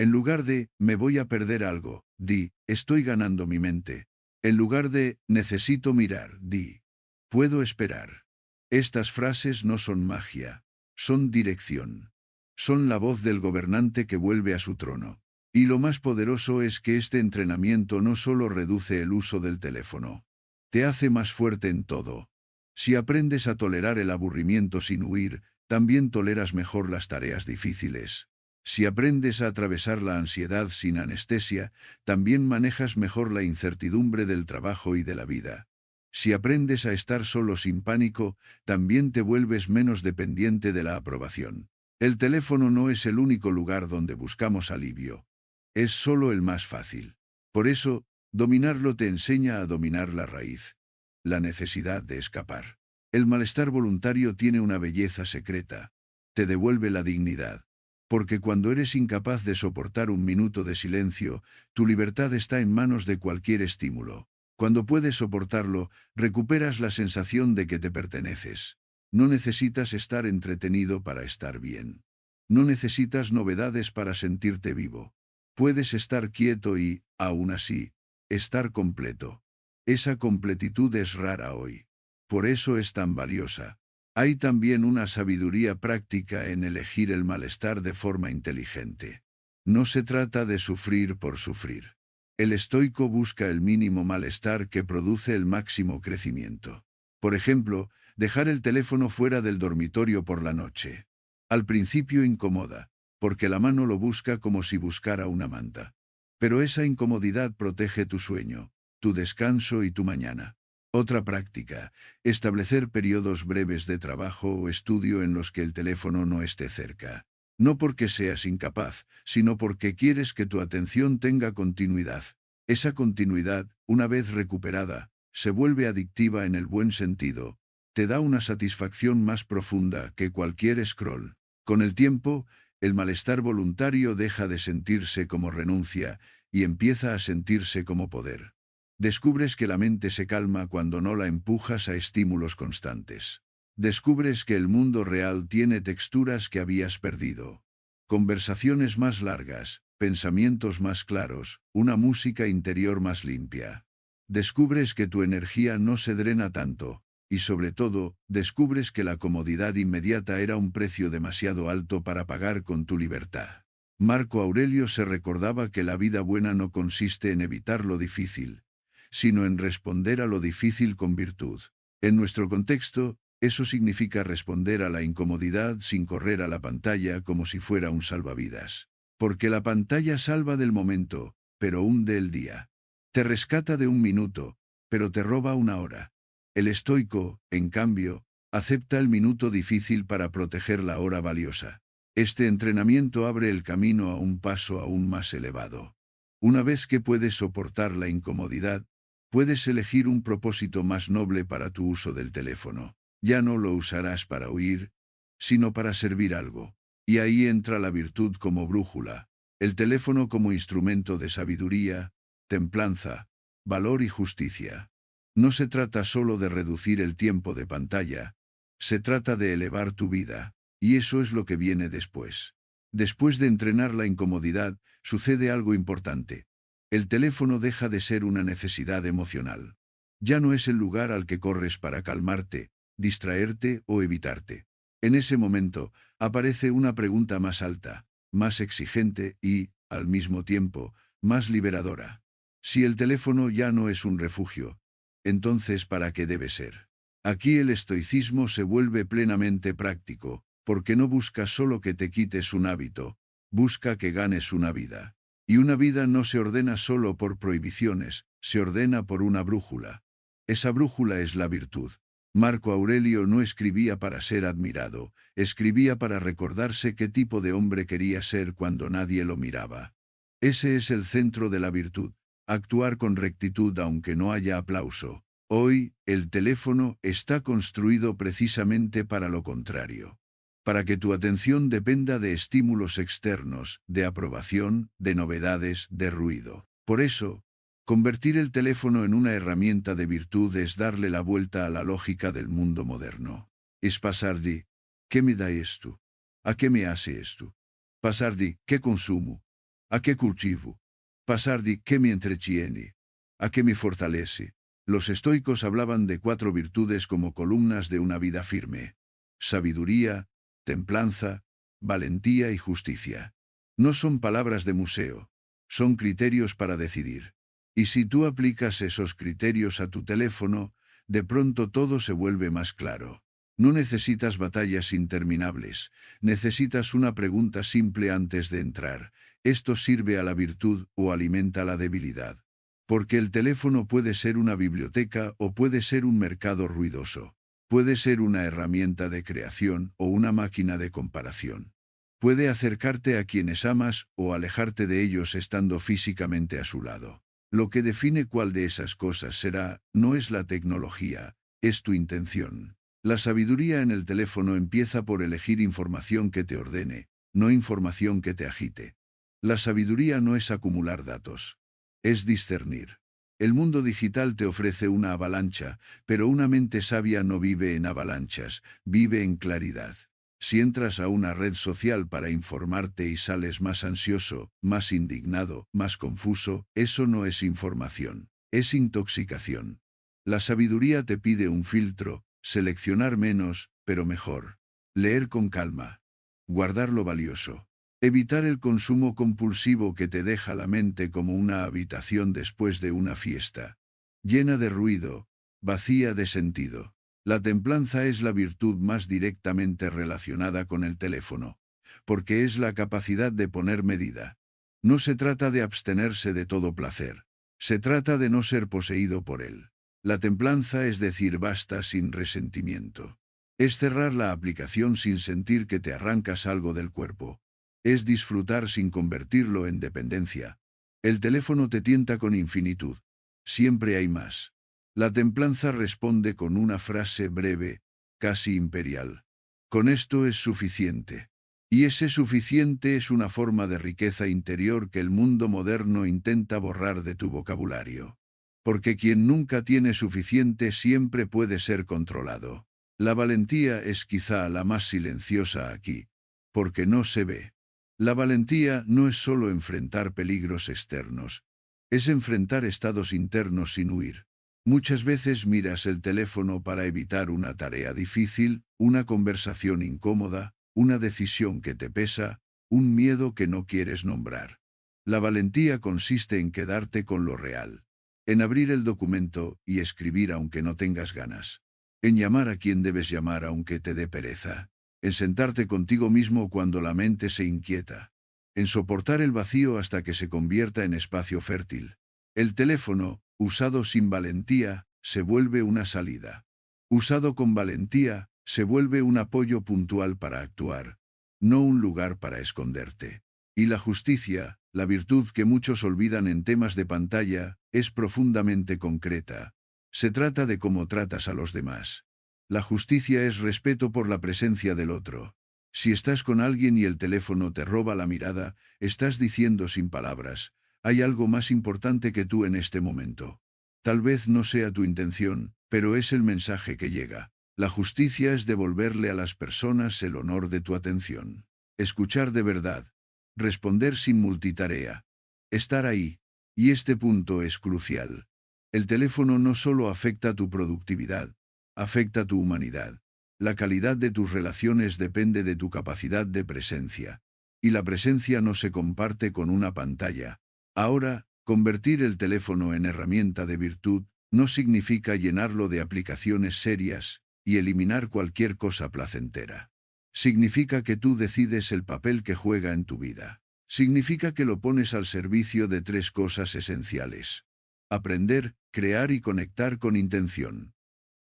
A: En lugar de, me voy a perder algo, di, estoy ganando mi mente. En lugar de, necesito mirar, di, puedo esperar. Estas frases no son magia, son dirección. Son la voz del gobernante que vuelve a su trono. Y lo más poderoso es que este entrenamiento no solo reduce el uso del teléfono, te hace más fuerte en todo. Si aprendes a tolerar el aburrimiento sin huir, también toleras mejor las tareas difíciles. Si aprendes a atravesar la ansiedad sin anestesia, también manejas mejor la incertidumbre del trabajo y de la vida. Si aprendes a estar solo sin pánico, también te vuelves menos dependiente de la aprobación. El teléfono no es el único lugar donde buscamos alivio. Es solo el más fácil. Por eso, dominarlo te enseña a dominar la raíz. La necesidad de escapar. El malestar voluntario tiene una belleza secreta. Te devuelve la dignidad. Porque cuando eres incapaz de soportar un minuto de silencio, tu libertad está en manos de cualquier estímulo. Cuando puedes soportarlo, recuperas la sensación de que te perteneces. No necesitas estar entretenido para estar bien. No necesitas novedades para sentirte vivo. Puedes estar quieto y, aún así, estar completo. Esa completitud es rara hoy. Por eso es tan valiosa. Hay también una sabiduría práctica en elegir el malestar de forma inteligente. No se trata de sufrir por sufrir. El estoico busca el mínimo malestar que produce el máximo crecimiento. Por ejemplo, dejar el teléfono fuera del dormitorio por la noche. Al principio incomoda, porque la mano lo busca como si buscara una manta. Pero esa incomodidad protege tu sueño, tu descanso y tu mañana. Otra práctica, establecer periodos breves de trabajo o estudio en los que el teléfono no esté cerca. No porque seas incapaz, sino porque quieres que tu atención tenga continuidad. Esa continuidad, una vez recuperada, se vuelve adictiva en el buen sentido. Te da una satisfacción más profunda que cualquier scroll. Con el tiempo, el malestar voluntario deja de sentirse como renuncia y empieza a sentirse como poder. Descubres que la mente se calma cuando no la empujas a estímulos constantes. Descubres que el mundo real tiene texturas que habías perdido. Conversaciones más largas, pensamientos más claros, una música interior más limpia. Descubres que tu energía no se drena tanto, y sobre todo, descubres que la comodidad inmediata era un precio demasiado alto para pagar con tu libertad. Marco Aurelio se recordaba que la vida buena no consiste en evitar lo difícil, sino en responder a lo difícil con virtud. En nuestro contexto, eso significa responder a la incomodidad sin correr a la pantalla como si fuera un salvavidas. Porque la pantalla salva del momento, pero hunde el día. Te rescata de un minuto, pero te roba una hora. El estoico, en cambio, acepta el minuto difícil para proteger la hora valiosa. Este entrenamiento abre el camino a un paso aún más elevado. Una vez que puedes soportar la incomodidad, puedes elegir un propósito más noble para tu uso del teléfono. Ya no lo usarás para huir, sino para servir algo. Y ahí entra la virtud como brújula, el teléfono como instrumento de sabiduría, templanza, valor y justicia. No se trata solo de reducir el tiempo de pantalla, se trata de elevar tu vida, y eso es lo que viene después. Después de entrenar la incomodidad, sucede algo importante. El teléfono deja de ser una necesidad emocional. Ya no es el lugar al que corres para calmarte, distraerte o evitarte. En ese momento, aparece una pregunta más alta, más exigente y, al mismo tiempo, más liberadora. Si el teléfono ya no es un refugio, entonces ¿para qué debe ser? Aquí el estoicismo se vuelve plenamente práctico, porque no busca solo que te quites un hábito, busca que ganes una vida. Y una vida no se ordena solo por prohibiciones, se ordena por una brújula. Esa brújula es la virtud. Marco Aurelio no escribía para ser admirado, escribía para recordarse qué tipo de hombre quería ser cuando nadie lo miraba. Ese es el centro de la virtud, actuar con rectitud aunque no haya aplauso. Hoy, el teléfono está construido precisamente para lo contrario. Para que tu atención dependa de estímulos externos, de aprobación, de novedades, de ruido. Por eso, convertir el teléfono en una herramienta de virtud es darle la vuelta a la lógica del mundo moderno. Es pasar de ¿qué me da esto? ¿A qué me hace esto? Pasar de ¿qué consumo? ¿A qué cultivo? Pasar de ¿qué me entretiene? ¿A qué me fortalece? Los estoicos hablaban de 4 virtudes como columnas de una vida firme: sabiduría, templanza, valentía y justicia. No son palabras de museo, son criterios para decidir. Y si tú aplicas esos criterios a tu teléfono, de pronto todo se vuelve más claro. No necesitas batallas interminables, necesitas una pregunta simple antes de entrar: ¿esto sirve a la virtud o alimenta la debilidad? Porque el teléfono puede ser una biblioteca o puede ser un mercado ruidoso. Puede ser una herramienta de creación o una máquina de comparación. Puede acercarte a quienes amas o alejarte de ellos estando físicamente a su lado. Lo que define cuál de esas cosas será, no es la tecnología, es tu intención. La sabiduría en el teléfono empieza por elegir información que te ordene, no información que te agite. La sabiduría no es acumular datos, es discernir. El mundo digital te ofrece una avalancha, pero una mente sabia no vive en avalanchas, vive en claridad. Si entras a una red social para informarte y sales más ansioso, más indignado, más confuso, eso no es información, es intoxicación. La sabiduría te pide un filtro, seleccionar menos, pero mejor. Leer con calma. Guardar lo valioso. Evitar el consumo compulsivo que te deja la mente como una habitación después de una fiesta, llena de ruido, vacía de sentido. La templanza es la virtud más directamente relacionada con el teléfono, porque es la capacidad de poner medida. No se trata de abstenerse de todo placer, se trata de no ser poseído por él. La templanza es decir basta sin resentimiento. Es cerrar la aplicación sin sentir que te arrancas algo del cuerpo. Es disfrutar sin convertirlo en dependencia. El teléfono te tienta con infinitud. Siempre hay más. La templanza responde con una frase breve, casi imperial: con esto es suficiente. Y ese suficiente es una forma de riqueza interior que el mundo moderno intenta borrar de tu vocabulario. Porque quien nunca tiene suficiente siempre puede ser controlado. La valentía es quizá la más silenciosa aquí, porque no se ve. La valentía no es solo enfrentar peligros externos, es enfrentar estados internos sin huir. Muchas veces miras el teléfono para evitar una tarea difícil, una conversación incómoda, una decisión que te pesa, un miedo que no quieres nombrar. La valentía consiste en quedarte con lo real, en abrir el documento y escribir aunque no tengas ganas, en llamar a quien debes llamar aunque te dé pereza, en sentarte contigo mismo cuando la mente se inquieta, en soportar el vacío hasta que se convierta en espacio fértil. El teléfono, usado sin valentía, se vuelve una salida. Usado con valentía, se vuelve un apoyo puntual para actuar, no un lugar para esconderte. Y la justicia, la virtud que muchos olvidan en temas de pantalla, es profundamente concreta. Se trata de cómo tratas a los demás. La justicia es respeto por la presencia del otro. Si estás con alguien y el teléfono te roba la mirada, estás diciendo sin palabras: hay algo más importante que tú en este momento. Tal vez no sea tu intención, pero es el mensaje que llega. La justicia es devolverle a las personas el honor de tu atención. Escuchar de verdad. Responder sin multitarea. Estar ahí. Y este punto es crucial. El teléfono no solo afecta tu productividad, afecta tu humanidad. La calidad de tus relaciones depende de tu capacidad de presencia. Y la presencia no se comparte con una pantalla. Ahora, convertir el teléfono en herramienta de virtud no significa llenarlo de aplicaciones serias y eliminar cualquier cosa placentera. Significa que tú decides el papel que juega en tu vida. Significa que lo pones al servicio de tres cosas esenciales: aprender, crear y conectar con intención.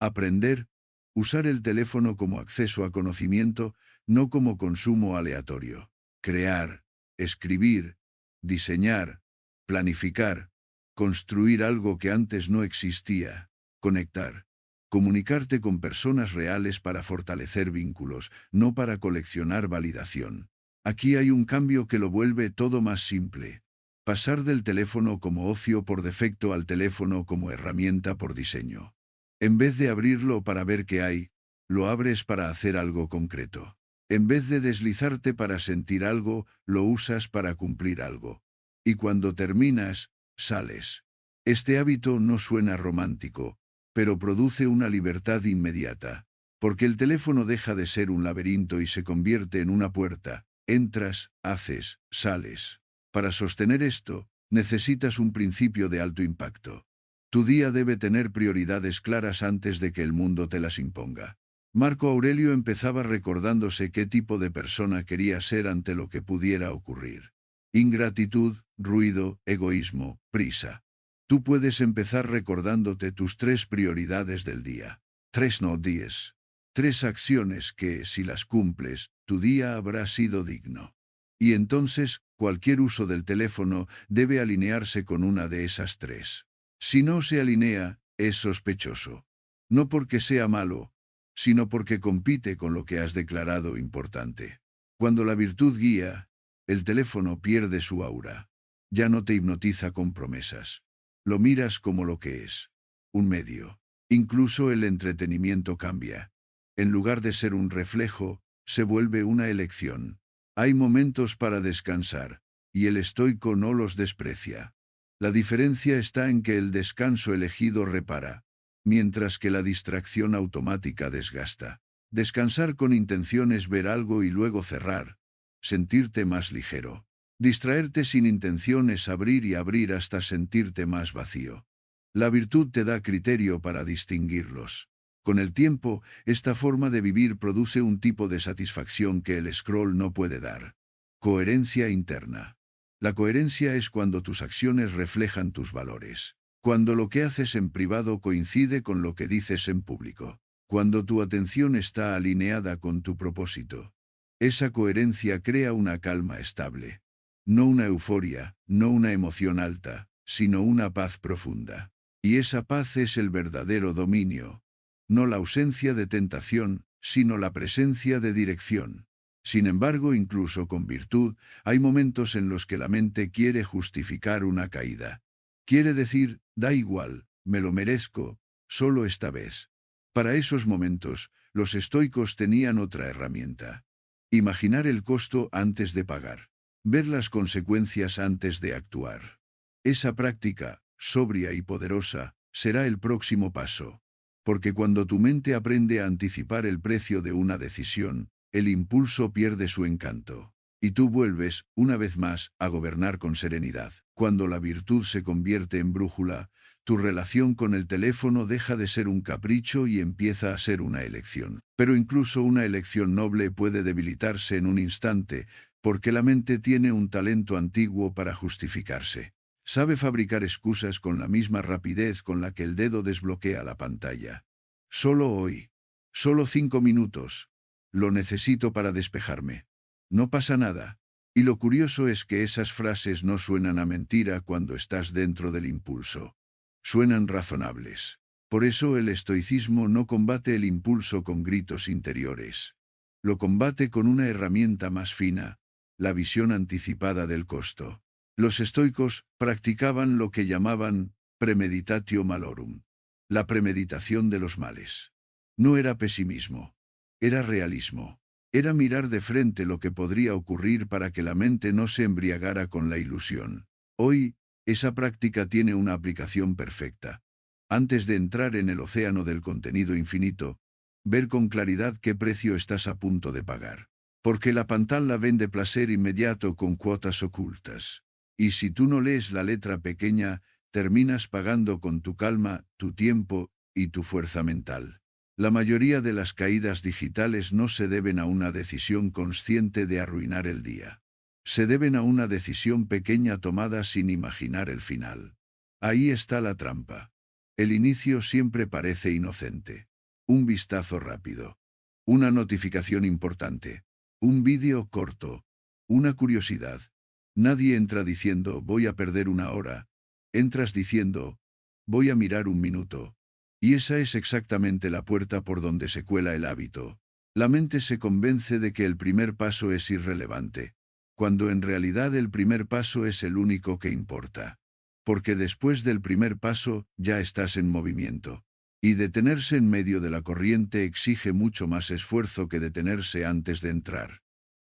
A: Aprender, usar el teléfono como acceso a conocimiento, no como consumo aleatorio. Crear, escribir, diseñar, planificar, construir algo que antes no existía. Conectar, comunicarte con personas reales para fortalecer vínculos, no para coleccionar validación. Aquí hay un cambio que lo vuelve todo más simple. Pasar del teléfono como ocio por defecto al teléfono como herramienta por diseño. En vez de abrirlo para ver qué hay, lo abres para hacer algo concreto. En vez de deslizarte para sentir algo, lo usas para cumplir algo. Y cuando terminas, sales. Este hábito no suena romántico, pero produce una libertad inmediata. Porque el teléfono deja de ser un laberinto y se convierte en una puerta. Entras, haces, sales. Para sostener esto, necesitas un principio de alto impacto. Tu día debe tener prioridades claras antes de que el mundo te las imponga. Marco Aurelio empezaba recordándose qué tipo de persona quería ser ante lo que pudiera ocurrir. Ingratitud, ruido, egoísmo, prisa. Tú puedes empezar recordándote tus tres prioridades del día. 3 no 10. 3 acciones que, si las cumples, tu día habrá sido digno. Y entonces, cualquier uso del teléfono debe alinearse con una de esas 3. Si no se alinea, es sospechoso. No porque sea malo, sino porque compite con lo que has declarado importante. Cuando la virtud guía, el teléfono pierde su aura. Ya no te hipnotiza con promesas. Lo miras como lo que es: un medio. Incluso el entretenimiento cambia. En lugar de ser un reflejo, se vuelve una elección. Hay momentos para descansar, y el estoico no los desprecia. La diferencia está en que el descanso elegido repara, mientras que la distracción automática desgasta. Descansar con intención es ver algo y luego cerrar, sentirte más ligero. Distraerte sin intención es abrir y abrir hasta sentirte más vacío. La virtud te da criterio para distinguirlos. Con el tiempo, esta forma de vivir produce un tipo de satisfacción que el scroll no puede dar. Coherencia interna. La coherencia es cuando tus acciones reflejan tus valores. Cuando lo que haces en privado coincide con lo que dices en público. Cuando tu atención está alineada con tu propósito. Esa coherencia crea una calma estable. No una euforia, no una emoción alta, sino una paz profunda. Y esa paz es el verdadero dominio. No la ausencia de tentación, sino la presencia de dirección. Sin embargo, incluso con virtud, hay momentos en los que la mente quiere justificar una caída. Quiere decir: da igual, me lo merezco, solo esta vez. Para esos momentos, los estoicos tenían otra herramienta. Imaginar el costo antes de pagar. Ver las consecuencias antes de actuar. Esa práctica, sobria y poderosa, será el próximo paso. Porque cuando tu mente aprende a anticipar el precio de una decisión, el impulso pierde su encanto. Y tú vuelves, una vez más, a gobernar con serenidad. Cuando la virtud se convierte en brújula, tu relación con el teléfono deja de ser un capricho y empieza a ser una elección. Pero incluso una elección noble puede debilitarse en un instante, porque la mente tiene un talento antiguo para justificarse. Sabe fabricar excusas con la misma rapidez con la que el dedo desbloquea la pantalla. Solo hoy. Solo 5 minutos. Lo necesito para despejarme. No pasa nada. Y lo curioso es que esas frases no suenan a mentira cuando estás dentro del impulso. Suenan razonables. Por eso el estoicismo no combate el impulso con gritos interiores. Lo combate con una herramienta más fina, la visión anticipada del costo. Los estoicos practicaban lo que llamaban premeditatio malorum, la premeditación de los males. No era pesimismo, era realismo. Era mirar de frente lo que podría ocurrir para que la mente no se embriagara con la ilusión. Hoy, esa práctica tiene una aplicación perfecta. Antes de entrar en el océano del contenido infinito, ver con claridad qué precio estás a punto de pagar. Porque la pantalla vende placer inmediato con cuotas ocultas. Y si tú no lees la letra pequeña, terminas pagando con tu calma, tu tiempo y tu fuerza mental. La mayoría de las caídas digitales no se deben a una decisión consciente de arruinar el día. Se deben a una decisión pequeña tomada sin imaginar el final. Ahí está la trampa. El inicio siempre parece inocente. Un vistazo rápido. Una notificación importante. Un vídeo corto. Una curiosidad. Nadie entra diciendo voy a perder una hora. Entras diciendo voy a mirar un minuto. Y esa es exactamente la puerta por donde se cuela el hábito. La mente se convence de que el primer paso es irrelevante, cuando en realidad el primer paso es el único que importa. Porque después del primer paso, ya estás en movimiento. Y detenerse en medio de la corriente exige mucho más esfuerzo que detenerse antes de entrar.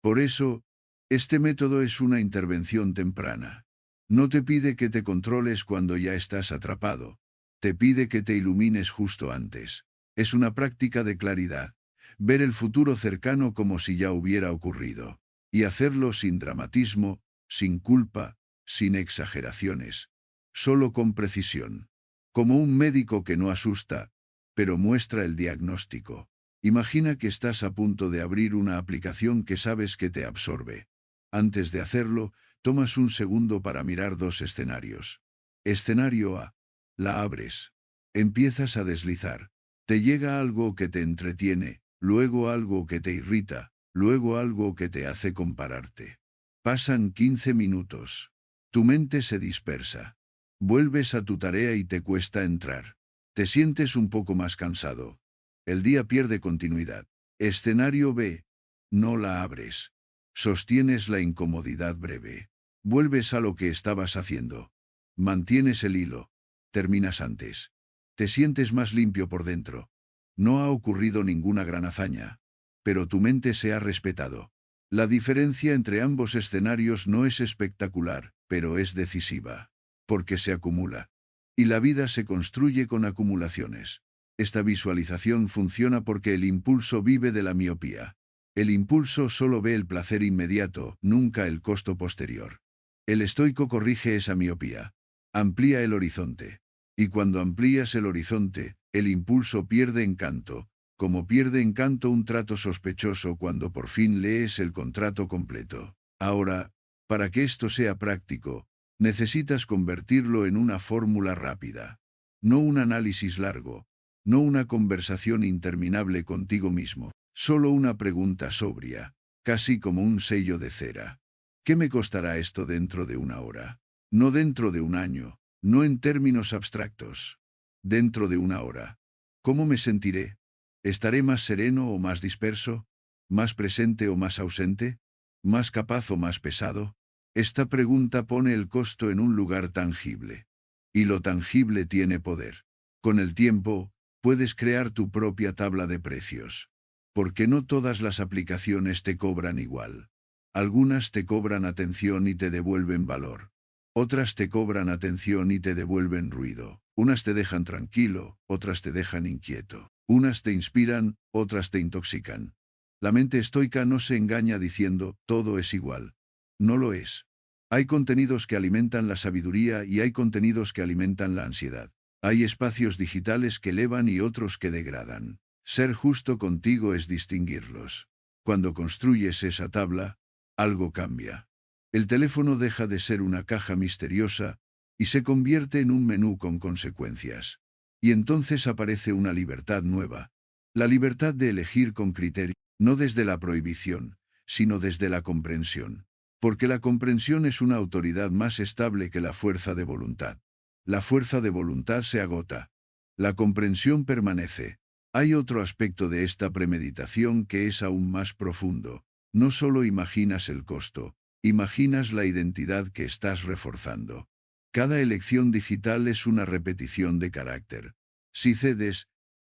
A: Por eso, este método es una intervención temprana. No te pide que te controles cuando ya estás atrapado. Te pide que te ilumines justo antes. Es una práctica de claridad. Ver el futuro cercano como si ya hubiera ocurrido. Y hacerlo sin dramatismo, sin culpa, sin exageraciones. Solo con precisión. Como un médico que no asusta, pero muestra el diagnóstico. Imagina que estás a punto de abrir una aplicación que sabes que te absorbe. Antes de hacerlo, tomas un segundo para mirar dos escenarios. Escenario A. La abres. Empiezas a deslizar. Te llega algo que te entretiene, luego algo que te irrita, luego algo que te hace compararte. Pasan 15 minutos. Tu mente se dispersa. Vuelves a tu tarea y te cuesta entrar. Te sientes un poco más cansado. El día pierde continuidad. Escenario B. No la abres. Sostienes la incomodidad breve. Vuelves a lo que estabas haciendo. Mantienes el hilo. Terminas antes. Te sientes más limpio por dentro. No ha ocurrido ninguna gran hazaña. Pero tu mente se ha respetado. La diferencia entre ambos escenarios no es espectacular, pero es decisiva. Porque se acumula. Y la vida se construye con acumulaciones. Esta visualización funciona porque el impulso vive de la miopía. El impulso solo ve el placer inmediato, nunca el costo posterior. El estoico corrige esa miopía. Amplía el horizonte. Y cuando amplías el horizonte, el impulso pierde encanto, como pierde encanto un trato sospechoso cuando por fin lees el contrato completo. Ahora, para que esto sea práctico, necesitas convertirlo en una fórmula rápida. No un análisis largo, no una conversación interminable contigo mismo, solo una pregunta sobria, casi como un sello de cera. ¿Qué me costará esto dentro de una hora? No dentro de un año, no en términos abstractos. Dentro de una hora. ¿Cómo me sentiré? ¿Estaré más sereno o más disperso? ¿Más presente o más ausente? ¿Más capaz o más pesado? Esta pregunta pone el costo en un lugar tangible. Y lo tangible tiene poder. Con el tiempo, puedes crear tu propia tabla de precios. Porque no todas las aplicaciones te cobran igual. Algunas te cobran atención y te devuelven valor. Otras te cobran atención y te devuelven ruido. Unas te dejan tranquilo, otras te dejan inquieto. Unas te inspiran, otras te intoxican. La mente estoica no se engaña diciendo, todo es igual. No lo es. Hay contenidos que alimentan la sabiduría y hay contenidos que alimentan la ansiedad. Hay espacios digitales que elevan y otros que degradan. Ser justo contigo es distinguirlos. Cuando construyes esa tabla, algo cambia. El teléfono deja de ser una caja misteriosa y se convierte en un menú con consecuencias. Y entonces aparece una libertad nueva. La libertad de elegir con criterio, no desde la prohibición, sino desde la comprensión. Porque la comprensión es una autoridad más estable que la fuerza de voluntad. La fuerza de voluntad se agota. La comprensión permanece. Hay otro aspecto de esta premeditación que es aún más profundo. No solo imaginas el costo, imaginas la identidad que estás reforzando. Cada elección digital es una repetición de carácter. Si cedes,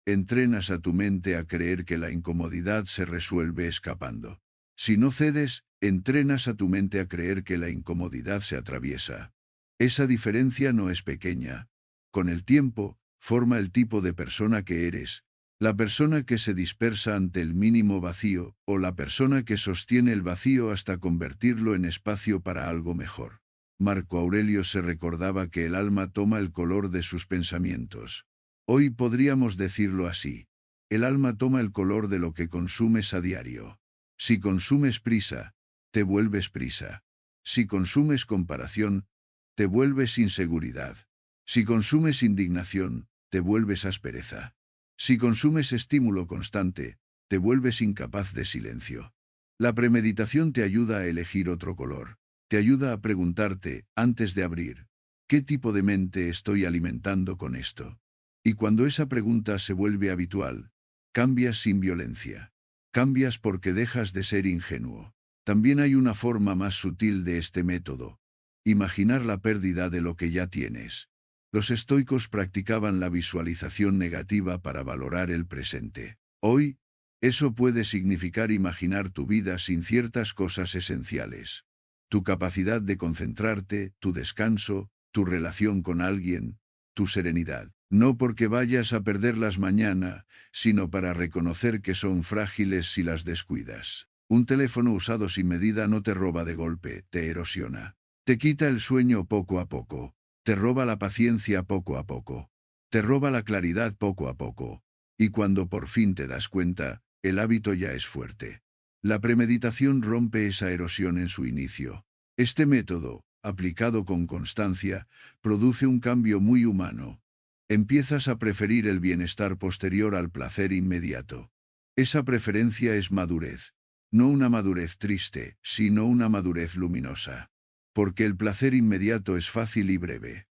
A: entrenas a tu mente a creer que la incomodidad se resuelve escapando. Si no cedes, entrenas a tu mente a creer que la incomodidad se atraviesa. Esa diferencia no es pequeña. Con el tiempo, forma el tipo de persona que eres. La persona que se dispersa ante el mínimo vacío, o la persona que sostiene el vacío hasta convertirlo en espacio para algo mejor. Marco Aurelio se recordaba que el alma toma el color de sus pensamientos. Hoy podríamos decirlo así. El alma toma el color de lo que consumes a diario. Si consumes prisa, te vuelves prisa. Si consumes comparación, te vuelves inseguridad. Si consumes indignación, te vuelves aspereza. Si consumes estímulo constante, te vuelves incapaz de silencio. La premeditación te ayuda a elegir otro color. Te ayuda a preguntarte, antes de abrir, ¿qué tipo de mente estoy alimentando con esto? Y cuando esa pregunta se vuelve habitual, cambias sin violencia. Cambias porque dejas de ser ingenuo. También hay una forma más sutil de este método. Imaginar la pérdida de lo que ya tienes. Los estoicos practicaban la visualización negativa para valorar el presente. Hoy, eso puede significar imaginar tu vida sin ciertas cosas esenciales. Tu capacidad de concentrarte, tu descanso, tu relación con alguien, tu serenidad. No porque vayas a perderlas mañana, sino para reconocer que son frágiles si las descuidas. Un teléfono usado sin medida no te roba de golpe, te erosiona. Te quita el sueño poco a poco. Te roba la paciencia poco a poco. Te roba la claridad poco a poco. Y cuando por fin te das cuenta, el hábito ya es fuerte. La premeditación rompe esa erosión en su inicio. Este método, aplicado con constancia, produce un cambio muy humano. Empiezas a preferir el bienestar posterior al placer inmediato. Esa preferencia es madurez. No una madurez triste, sino una madurez luminosa. Porque el placer inmediato es fácil y breve.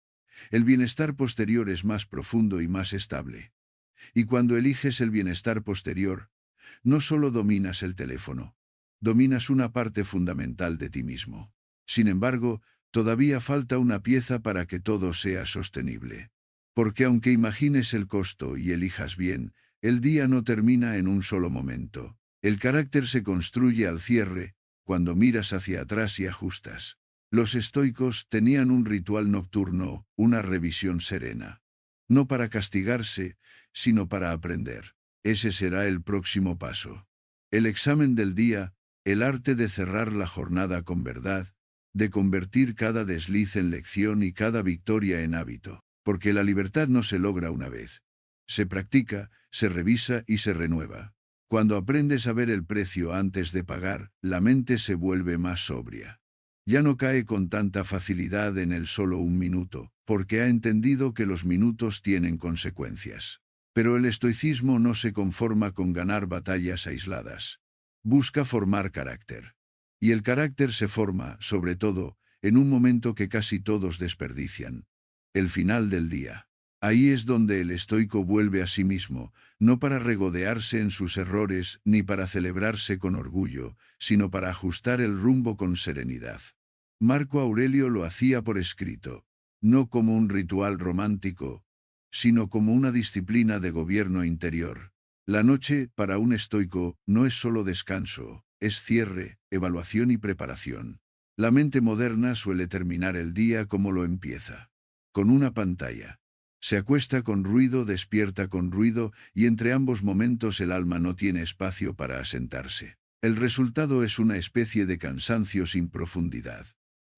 A: El bienestar posterior es más profundo y más estable. Y cuando eliges el bienestar posterior, no solo dominas el teléfono, dominas una parte fundamental de ti mismo. Sin embargo, todavía falta una pieza para que todo sea sostenible. Porque aunque imagines el costo y elijas bien, el día no termina en un solo momento. El carácter se construye al cierre, cuando miras hacia atrás y ajustas. Los estoicos tenían un ritual nocturno, una revisión serena. No para castigarse, sino para aprender. Ese será el próximo paso. El examen del día, el arte de cerrar la jornada con verdad, de convertir cada desliz en lección y cada victoria en hábito. Porque la libertad no se logra una vez. Se practica, se revisa y se renueva. Cuando aprendes a ver el precio antes de pagar, la mente se vuelve más sobria. Ya no cae con tanta facilidad en el solo un minuto, porque ha entendido que los minutos tienen consecuencias. Pero el estoicismo no se conforma con ganar batallas aisladas. Busca formar carácter. Y el carácter se forma, sobre todo, en un momento que casi todos desperdician. El final del día. Ahí es donde el estoico vuelve a sí mismo, no para regodearse en sus errores ni para celebrarse con orgullo, sino para ajustar el rumbo con serenidad. Marco Aurelio lo hacía por escrito, no como un ritual romántico, sino como una disciplina de gobierno interior. La noche, para un estoico, no es solo descanso, es cierre, evaluación y preparación. La mente moderna suele terminar el día como lo empieza, con una pantalla. Se acuesta con ruido, despierta con ruido, y entre ambos momentos el alma no tiene espacio para asentarse. El resultado es una especie de cansancio sin profundidad.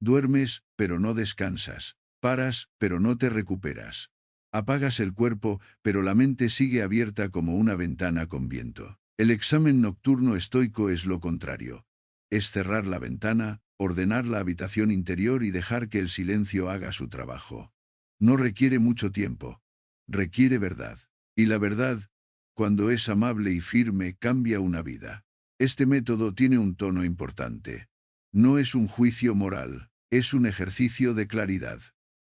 A: Duermes, pero no descansas. Paras, pero no te recuperas. Apagas el cuerpo, pero la mente sigue abierta como una ventana con viento. El examen nocturno estoico es lo contrario. Es cerrar la ventana, ordenar la habitación interior y dejar que el silencio haga su trabajo. No requiere mucho tiempo. Requiere verdad. Y la verdad, cuando es amable y firme, cambia una vida. Este método tiene un tono importante. No es un juicio moral, es un ejercicio de claridad.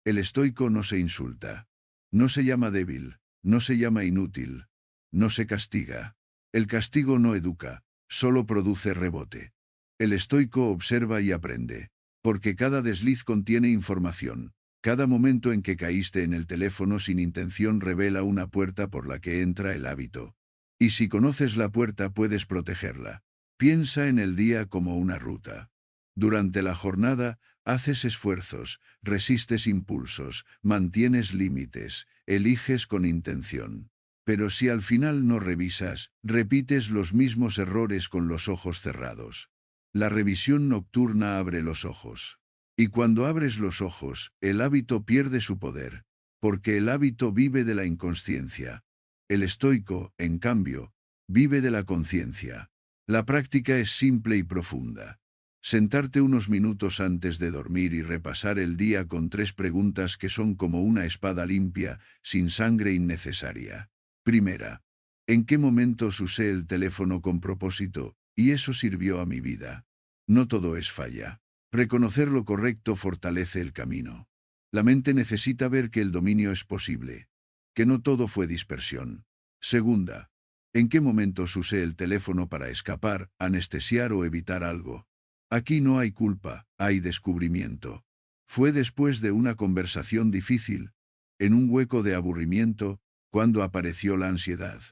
A: El estoico no se insulta. No se llama débil, no se llama inútil, no se castiga. El castigo no educa, solo produce rebote. El estoico observa y aprende, porque cada desliz contiene información. Cada momento en que caíste en el teléfono sin intención revela una puerta por la que entra el hábito. Y si conoces la puerta puedes protegerla. Piensa en el día como una ruta. Durante la jornada, haces esfuerzos, resistes impulsos, mantienes límites, eliges con intención. Pero si al final no revisas, repites los mismos errores con los ojos cerrados. La revisión nocturna abre los ojos. Y cuando abres los ojos, el hábito pierde su poder, porque el hábito vive de la inconsciencia. El estoico, en cambio, vive de la conciencia. La práctica es simple y profunda. Sentarte unos minutos antes de dormir y repasar el día con 3 preguntas que son como una espada limpia, sin sangre innecesaria. Primera, ¿en qué momentos usé el teléfono con propósito, y eso sirvió a mi vida? No todo es falla. Reconocer lo correcto fortalece el camino. La mente necesita ver que el dominio es posible, que no todo fue dispersión. Segunda, ¿en qué momentos usé el teléfono para escapar, anestesiar o evitar algo? Aquí no hay culpa, hay descubrimiento. Fue después de una conversación difícil, en un hueco de aburrimiento, cuando apareció la ansiedad.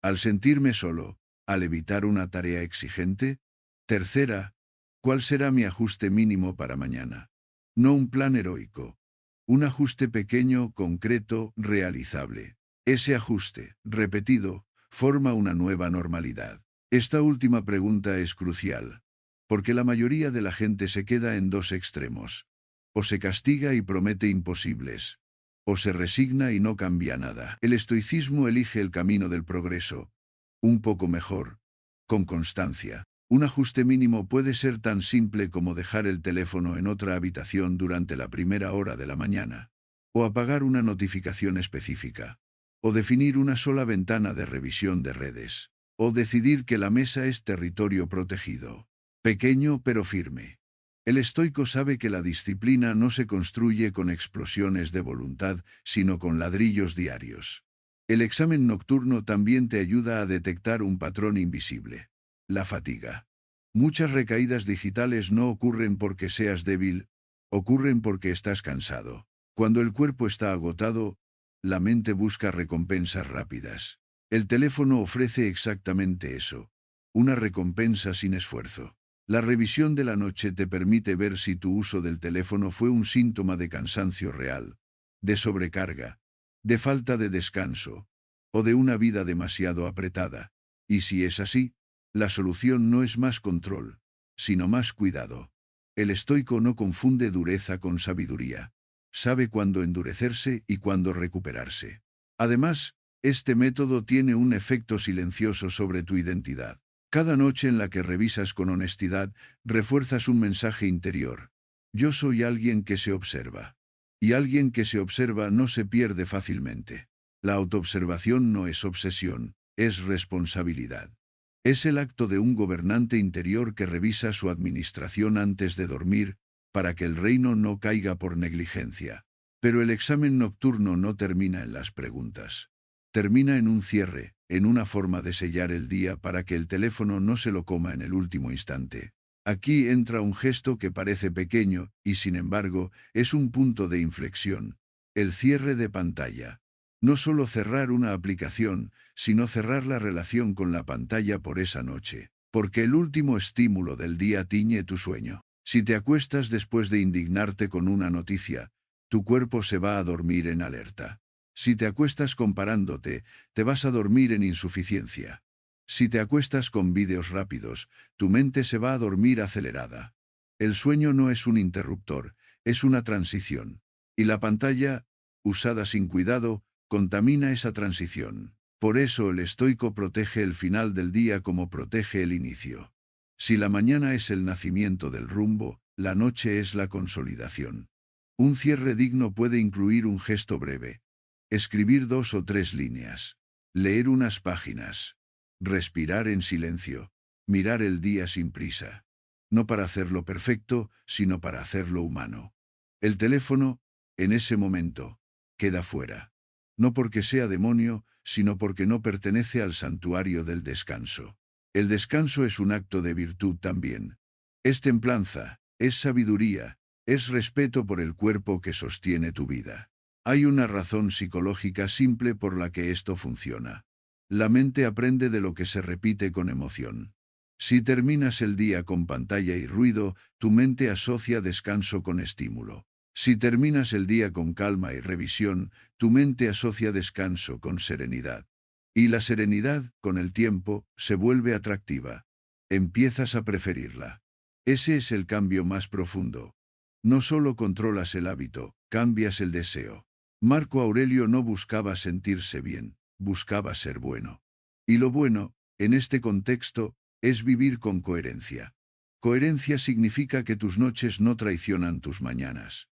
A: Al sentirme solo, al evitar una tarea exigente. Tercera, ¿cuál será mi ajuste mínimo para mañana? No un plan heroico. Un ajuste pequeño, concreto, realizable. Ese ajuste, repetido, forma una nueva normalidad. Esta última pregunta es crucial, porque la mayoría de la gente se queda en 2 extremos. O se castiga y promete imposibles, o se resigna y no cambia nada. El estoicismo elige el camino del progreso, un poco mejor, con constancia. Un ajuste mínimo puede ser tan simple como dejar el teléfono en otra habitación durante la primera hora de la mañana, o apagar una notificación específica, o definir una sola ventana de revisión de redes, o decidir que la mesa es territorio protegido. Pequeño pero firme. El estoico sabe que la disciplina no se construye con explosiones de voluntad, sino con ladrillos diarios. El examen nocturno también te ayuda a detectar un patrón invisible: la fatiga. Muchas recaídas digitales no ocurren porque seas débil, ocurren porque estás cansado. Cuando el cuerpo está agotado, la mente busca recompensas rápidas. El teléfono ofrece exactamente eso: una recompensa sin esfuerzo. La revisión de la noche te permite ver si tu uso del teléfono fue un síntoma de cansancio real, de sobrecarga, de falta de descanso, o de una vida demasiado apretada. Y si es así, la solución no es más control, sino más cuidado. El estoico no confunde dureza con sabiduría. Sabe cuándo endurecerse y cuándo recuperarse. Además, este método tiene un efecto silencioso sobre tu identidad. Cada noche en la que revisas con honestidad, refuerzas un mensaje interior. Yo soy alguien que se observa. Y alguien que se observa no se pierde fácilmente. La autoobservación no es obsesión, es responsabilidad. Es el acto de un gobernante interior que revisa su administración antes de dormir, para que el reino no caiga por negligencia. Pero el examen nocturno no termina en las preguntas. Termina en un cierre, en una forma de sellar el día para que el teléfono no se lo coma en el último instante. Aquí entra un gesto que parece pequeño, y sin embargo, es un punto de inflexión: el cierre de pantalla. No solo cerrar una aplicación, sino cerrar la relación con la pantalla por esa noche. porque el último estímulo del día tiñe tu sueño. Si te acuestas después de indignarte con una noticia, tu cuerpo se va a dormir en alerta. Si te acuestas comparándote, te vas a dormir en insuficiencia. Si te acuestas con vídeos rápidos, tu mente se va a dormir acelerada. El sueño no es un interruptor, es una transición. Y la pantalla, usada sin cuidado, contamina esa transición. Por eso el estoico protege el final del día como protege el inicio. Si la mañana es el nacimiento del rumbo, la noche es la consolidación. Un cierre digno puede incluir un gesto breve. Escribir 2 o 3 líneas. Leer unas páginas. Respirar en silencio. Mirar el día sin prisa. No para hacerlo perfecto, sino para hacerlo humano. El teléfono, en ese momento, queda fuera. No porque sea demonio, sino porque no pertenece al santuario del descanso. El descanso es un acto de virtud también. Es templanza, es sabiduría, es respeto por el cuerpo que sostiene tu vida. Hay una razón psicológica simple por la que esto funciona. La mente aprende de lo que se repite con emoción. Si terminas el día con pantalla y ruido, tu mente asocia descanso con estímulo. Si terminas el día con calma y revisión, tu mente asocia descanso con serenidad. Y la serenidad, con el tiempo, se vuelve atractiva. Empiezas a preferirla. Ese es el cambio más profundo. No solo controlas el hábito, cambias el deseo. Marco Aurelio no buscaba sentirse bien, buscaba ser bueno. Y lo bueno, en este contexto, es vivir con coherencia. Coherencia significa que tus noches no traicionan tus mañanas.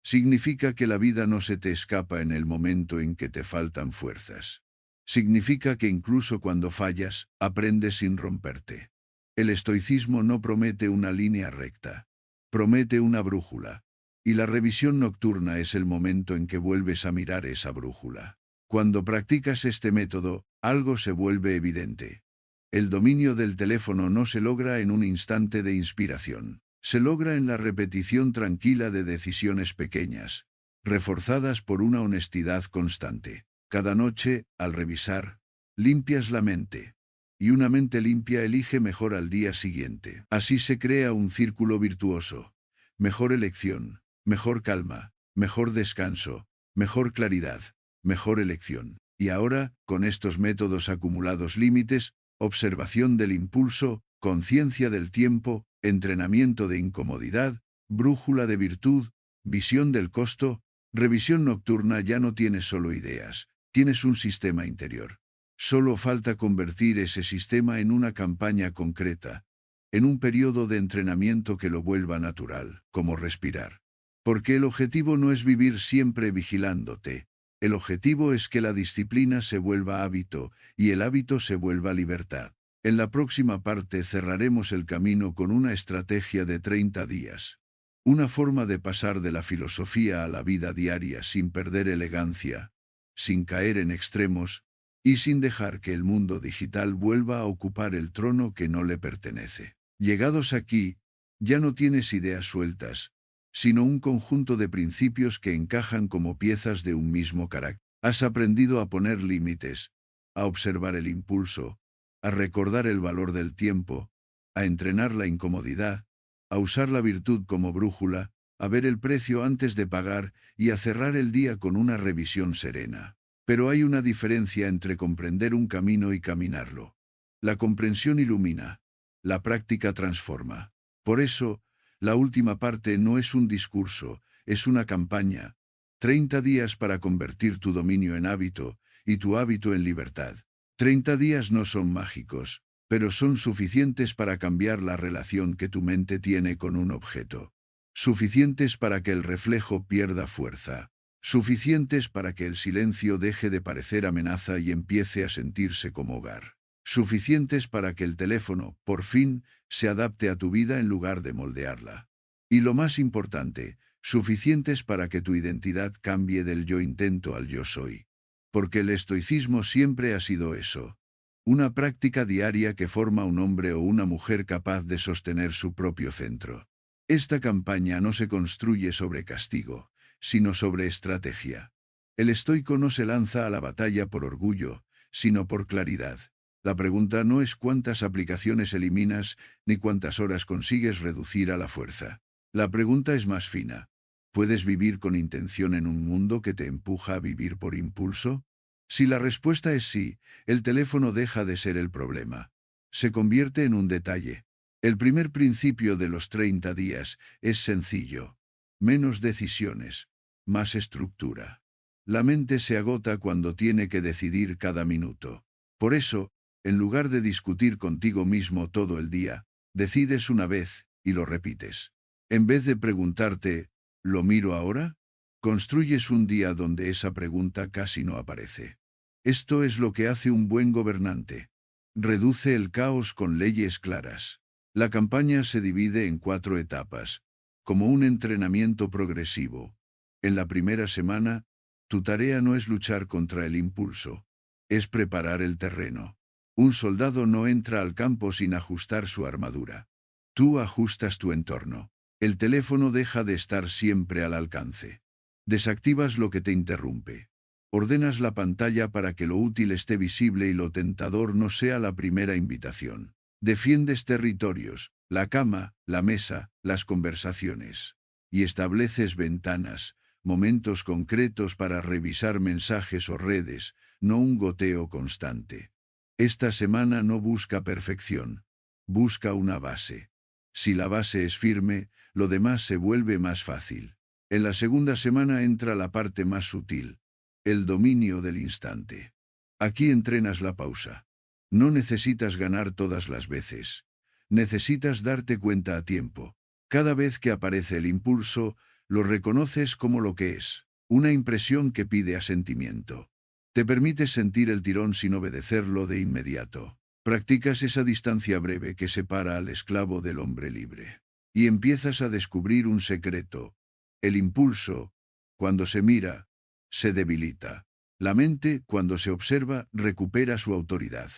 A: Significa que la vida no se te escapa en el momento en que te faltan fuerzas. Significa que incluso cuando fallas, aprendes sin romperte. El estoicismo no promete una línea recta. Promete una brújula. Y la revisión nocturna es el momento en que vuelves a mirar esa brújula. Cuando practicas este método, algo se vuelve evidente. El dominio del teléfono no se logra en un instante de inspiración. Se logra en la repetición tranquila de decisiones pequeñas, reforzadas por una honestidad constante. Cada noche, al revisar, limpias la mente. Y una mente limpia elige mejor al día siguiente. Así se crea un círculo virtuoso. Mejor elección, mejor calma, mejor descanso, mejor claridad, mejor elección. Y ahora, con estos métodos acumulados límites, observación del impulso, conciencia del tiempo, entrenamiento de incomodidad, brújula de virtud, visión del costo, revisión nocturna, ya no tienes solo ideas, tienes un sistema interior. Solo falta convertir ese sistema en una campaña concreta, en un periodo de entrenamiento que lo vuelva natural, como respirar. Porque el objetivo no es vivir siempre vigilándote. El objetivo es que la disciplina se vuelva hábito, y el hábito se vuelva libertad. En la próxima parte cerraremos el camino con una estrategia de 30 días. Una forma de pasar de la filosofía a la vida diaria sin perder elegancia, sin caer en extremos, y sin dejar que el mundo digital vuelva a ocupar el trono que no le pertenece. Llegados aquí, ya no tienes ideas sueltas, sino un conjunto de principios que encajan como piezas de un mismo carácter. Has aprendido a poner límites, a observar el impulso, a recordar el valor del tiempo, a entrenar la incomodidad, a usar la virtud como brújula, a ver el precio antes de pagar y a cerrar el día con una revisión serena. Pero hay una diferencia entre comprender un camino y caminarlo. La comprensión ilumina, la práctica transforma. Por eso, la última parte no es un discurso, es una campaña. 30 días para convertir tu dominio en hábito, y tu hábito en libertad. 30 días no son mágicos, pero son suficientes para cambiar la relación que tu mente tiene con un objeto. Suficientes para que el reflejo pierda fuerza. Suficientes para que el silencio deje de parecer amenaza y empiece a sentirse como hogar. Suficientes para que el teléfono, por fin, se adapte a tu vida en lugar de moldearla. Y lo más importante, suficientes para que tu identidad cambie del yo intento al yo soy. Porque el estoicismo siempre ha sido eso. Una práctica diaria que forma un hombre o una mujer capaz de sostener su propio centro. Esta campaña no se construye sobre castigo, sino sobre estrategia. El estoico no se lanza a la batalla por orgullo, sino por claridad. La pregunta no es cuántas aplicaciones eliminas ni cuántas horas consigues reducir a la fuerza. La pregunta es más fina. ¿Puedes vivir con intención en un mundo que te empuja a vivir por impulso? Si la respuesta es sí, el teléfono deja de ser el problema. Se convierte en un detalle. El primer principio de los 30 días es sencillo. Menos decisiones, más estructura. La mente se agota cuando tiene que decidir cada minuto. Por eso, en lugar de discutir contigo mismo todo el día, decides una vez y lo repites. En vez de preguntarte, ¿lo miro ahora? Construyes un día donde esa pregunta casi no aparece. Esto es lo que hace un buen gobernante. Reduce el caos con leyes claras. La campaña se divide en 4 etapas, como un entrenamiento progresivo. En la primera semana, tu tarea no es luchar contra el impulso, es preparar el terreno. Un soldado no entra al campo sin ajustar su armadura. Tú ajustas tu entorno. El teléfono deja de estar siempre al alcance. Desactivas lo que te interrumpe. Ordenas la pantalla para que lo útil esté visible y lo tentador no sea la primera invitación. Defiendes territorios, la cama, la mesa, las conversaciones. Y estableces ventanas, momentos concretos para revisar mensajes o redes, no un goteo constante. Esta semana no busca perfección. Busca una base. Si la base es firme, lo demás se vuelve más fácil. En la segunda semana entra la parte más sutil. El dominio del instante. Aquí entrenas la pausa. No necesitas ganar todas las veces. Necesitas darte cuenta a tiempo. Cada vez que aparece el impulso, lo reconoces como lo que es, una impresión que pide asentimiento. Te permites sentir el tirón sin obedecerlo de inmediato. Practicas esa distancia breve que separa al esclavo del hombre libre. Y empiezas a descubrir un secreto. El impulso, cuando se mira, se debilita. La mente, cuando se observa, recupera su autoridad.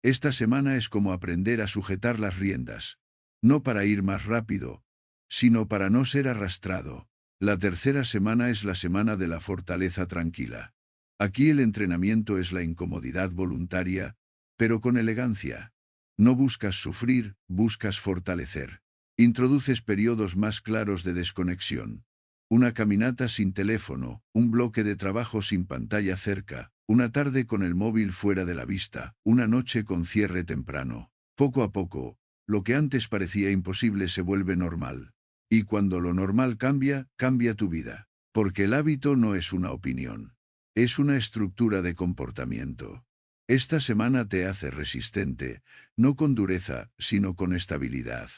A: Esta semana es como aprender a sujetar las riendas. No para ir más rápido, sino para no ser arrastrado. La tercera semana es la semana de la fortaleza tranquila. Aquí el entrenamiento es la incomodidad voluntaria, pero con elegancia. No buscas sufrir, buscas fortalecer. Introduces periodos más claros de desconexión. Una caminata sin teléfono, un bloque de trabajo sin pantalla cerca, una tarde con el móvil fuera de la vista, una noche con cierre temprano. Poco a poco, lo que antes parecía imposible se vuelve normal. Y cuando lo normal cambia, cambia tu vida. Porque el hábito no es una opinión. Es una estructura de comportamiento. Esta semana te hace resistente, no con dureza, sino con estabilidad.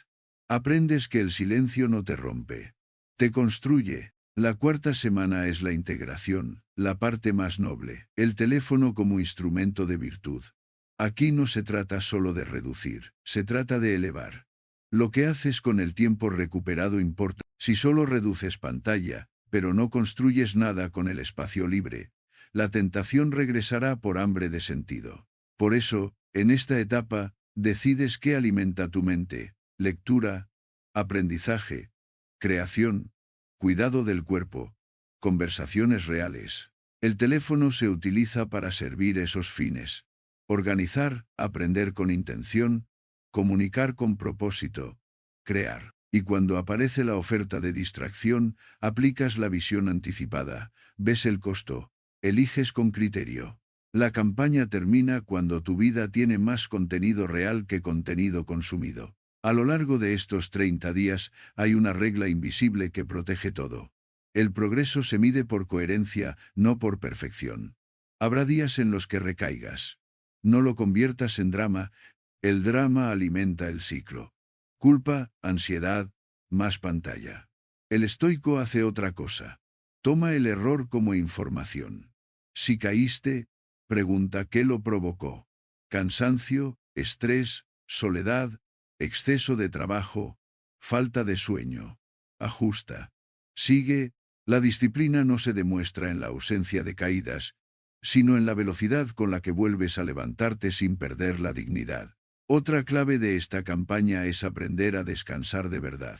A: Aprendes que el silencio no te rompe. Te construye. La cuarta semana es la integración, la parte más noble, el teléfono como instrumento de virtud. Aquí no se trata solo de reducir, se trata de elevar. Lo que haces con el tiempo recuperado importa. Si solo reduces pantalla, pero no construyes nada con el espacio libre, la tentación regresará por hambre de sentido. Por eso, en esta etapa, decides qué alimenta tu mente: lectura, aprendizaje, creación, cuidado del cuerpo, conversaciones reales. El teléfono se utiliza para servir esos fines. Organizar, aprender con intención, comunicar con propósito, crear. Y cuando aparece la oferta de distracción, aplicas la visión anticipada, ves el costo, eliges con criterio. La campaña termina cuando tu vida tiene más contenido real que contenido consumido. A lo largo de estos 30 días hay una regla invisible que protege todo. El progreso se mide por coherencia, no por perfección. Habrá días en los que recaigas. No lo conviertas en drama, el drama alimenta el ciclo. Culpa, ansiedad, más pantalla. El estoico hace otra cosa. Toma el error como información. Si caíste, pregunta qué lo provocó. Cansancio, estrés, soledad, exceso de trabajo, falta de sueño. Ajusta. Sigue. La disciplina no se demuestra en la ausencia de caídas, sino en la velocidad con la que vuelves a levantarte sin perder la dignidad. Otra clave de esta campaña es aprender a descansar de verdad.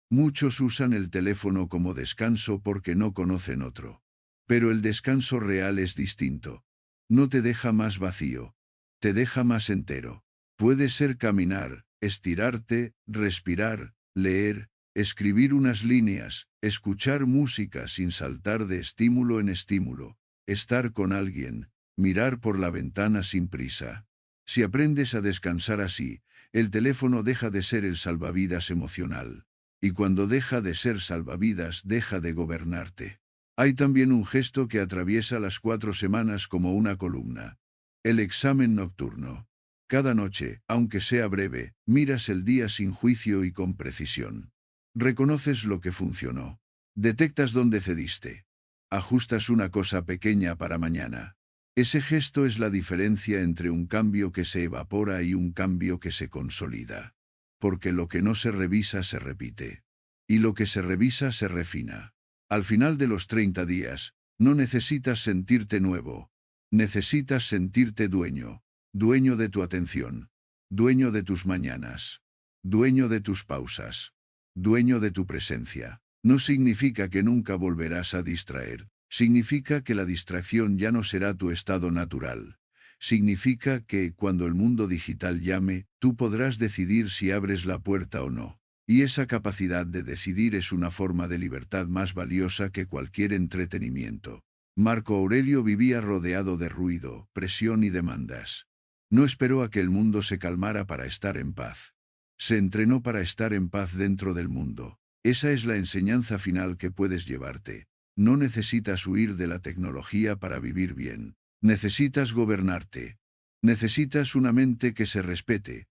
A: Muchos usan el teléfono como descanso porque no conocen otro. Pero el descanso real es distinto. No te deja más vacío. te deja más entero. Puede ser caminar, estirarte, respirar, leer, escribir unas líneas, escuchar música sin saltar de estímulo en estímulo, estar con alguien, mirar por la ventana sin prisa. Si aprendes a descansar así, el teléfono deja de ser el salvavidas emocional. Y cuando deja de ser salvavidas, deja de gobernarte. Hay también un gesto que atraviesa las 4 semanas como una columna. El examen nocturno. Cada noche, aunque sea breve, miras el día sin juicio y con precisión. Reconoces lo que funcionó. Detectas dónde cediste. Ajustas una cosa pequeña para mañana. Ese gesto es la diferencia entre un cambio que se evapora y un cambio que se consolida. Porque lo que no se revisa se repite. Y lo que se revisa se refina. Al final de los 30 días, no necesitas sentirte nuevo. Necesitas sentirte dueño. Dueño de tu atención. Dueño de tus mañanas. Dueño de tus pausas. Dueño de tu presencia. No significa que nunca volverás a distraer. Significa que la distracción ya no será tu estado natural. Significa que, cuando el mundo digital llame, tú podrás decidir si abres la puerta o no. Y esa capacidad de decidir es una forma de libertad más valiosa que cualquier entretenimiento. Marco Aurelio vivía rodeado de ruido, presión y demandas. No esperó a que el mundo se calmara para estar en paz. Se entrenó para estar en paz dentro del mundo. Esa es la enseñanza final que puedes llevarte. No necesitas huir de la tecnología para vivir bien. Necesitas gobernarte. Necesitas una mente que se respete,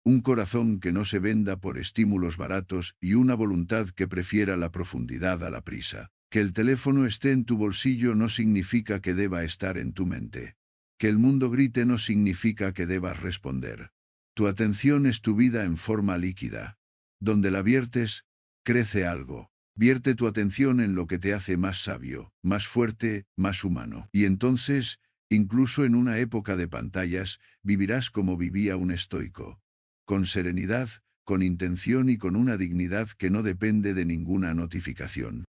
A: un corazón que no se venda por estímulos baratos y una voluntad que prefiera la profundidad a la prisa. Que el teléfono esté en tu bolsillo no significa que deba estar en tu mente. Que el mundo grite no significa que debas responder. Tu atención es tu vida en forma líquida. Donde la viertes, crece algo. Vierte tu atención en lo que te hace más sabio, más fuerte, más humano. Y entonces, incluso en una época de pantallas, vivirás como vivía un estoico. Con serenidad, con intención y con una dignidad que no depende de ninguna notificación.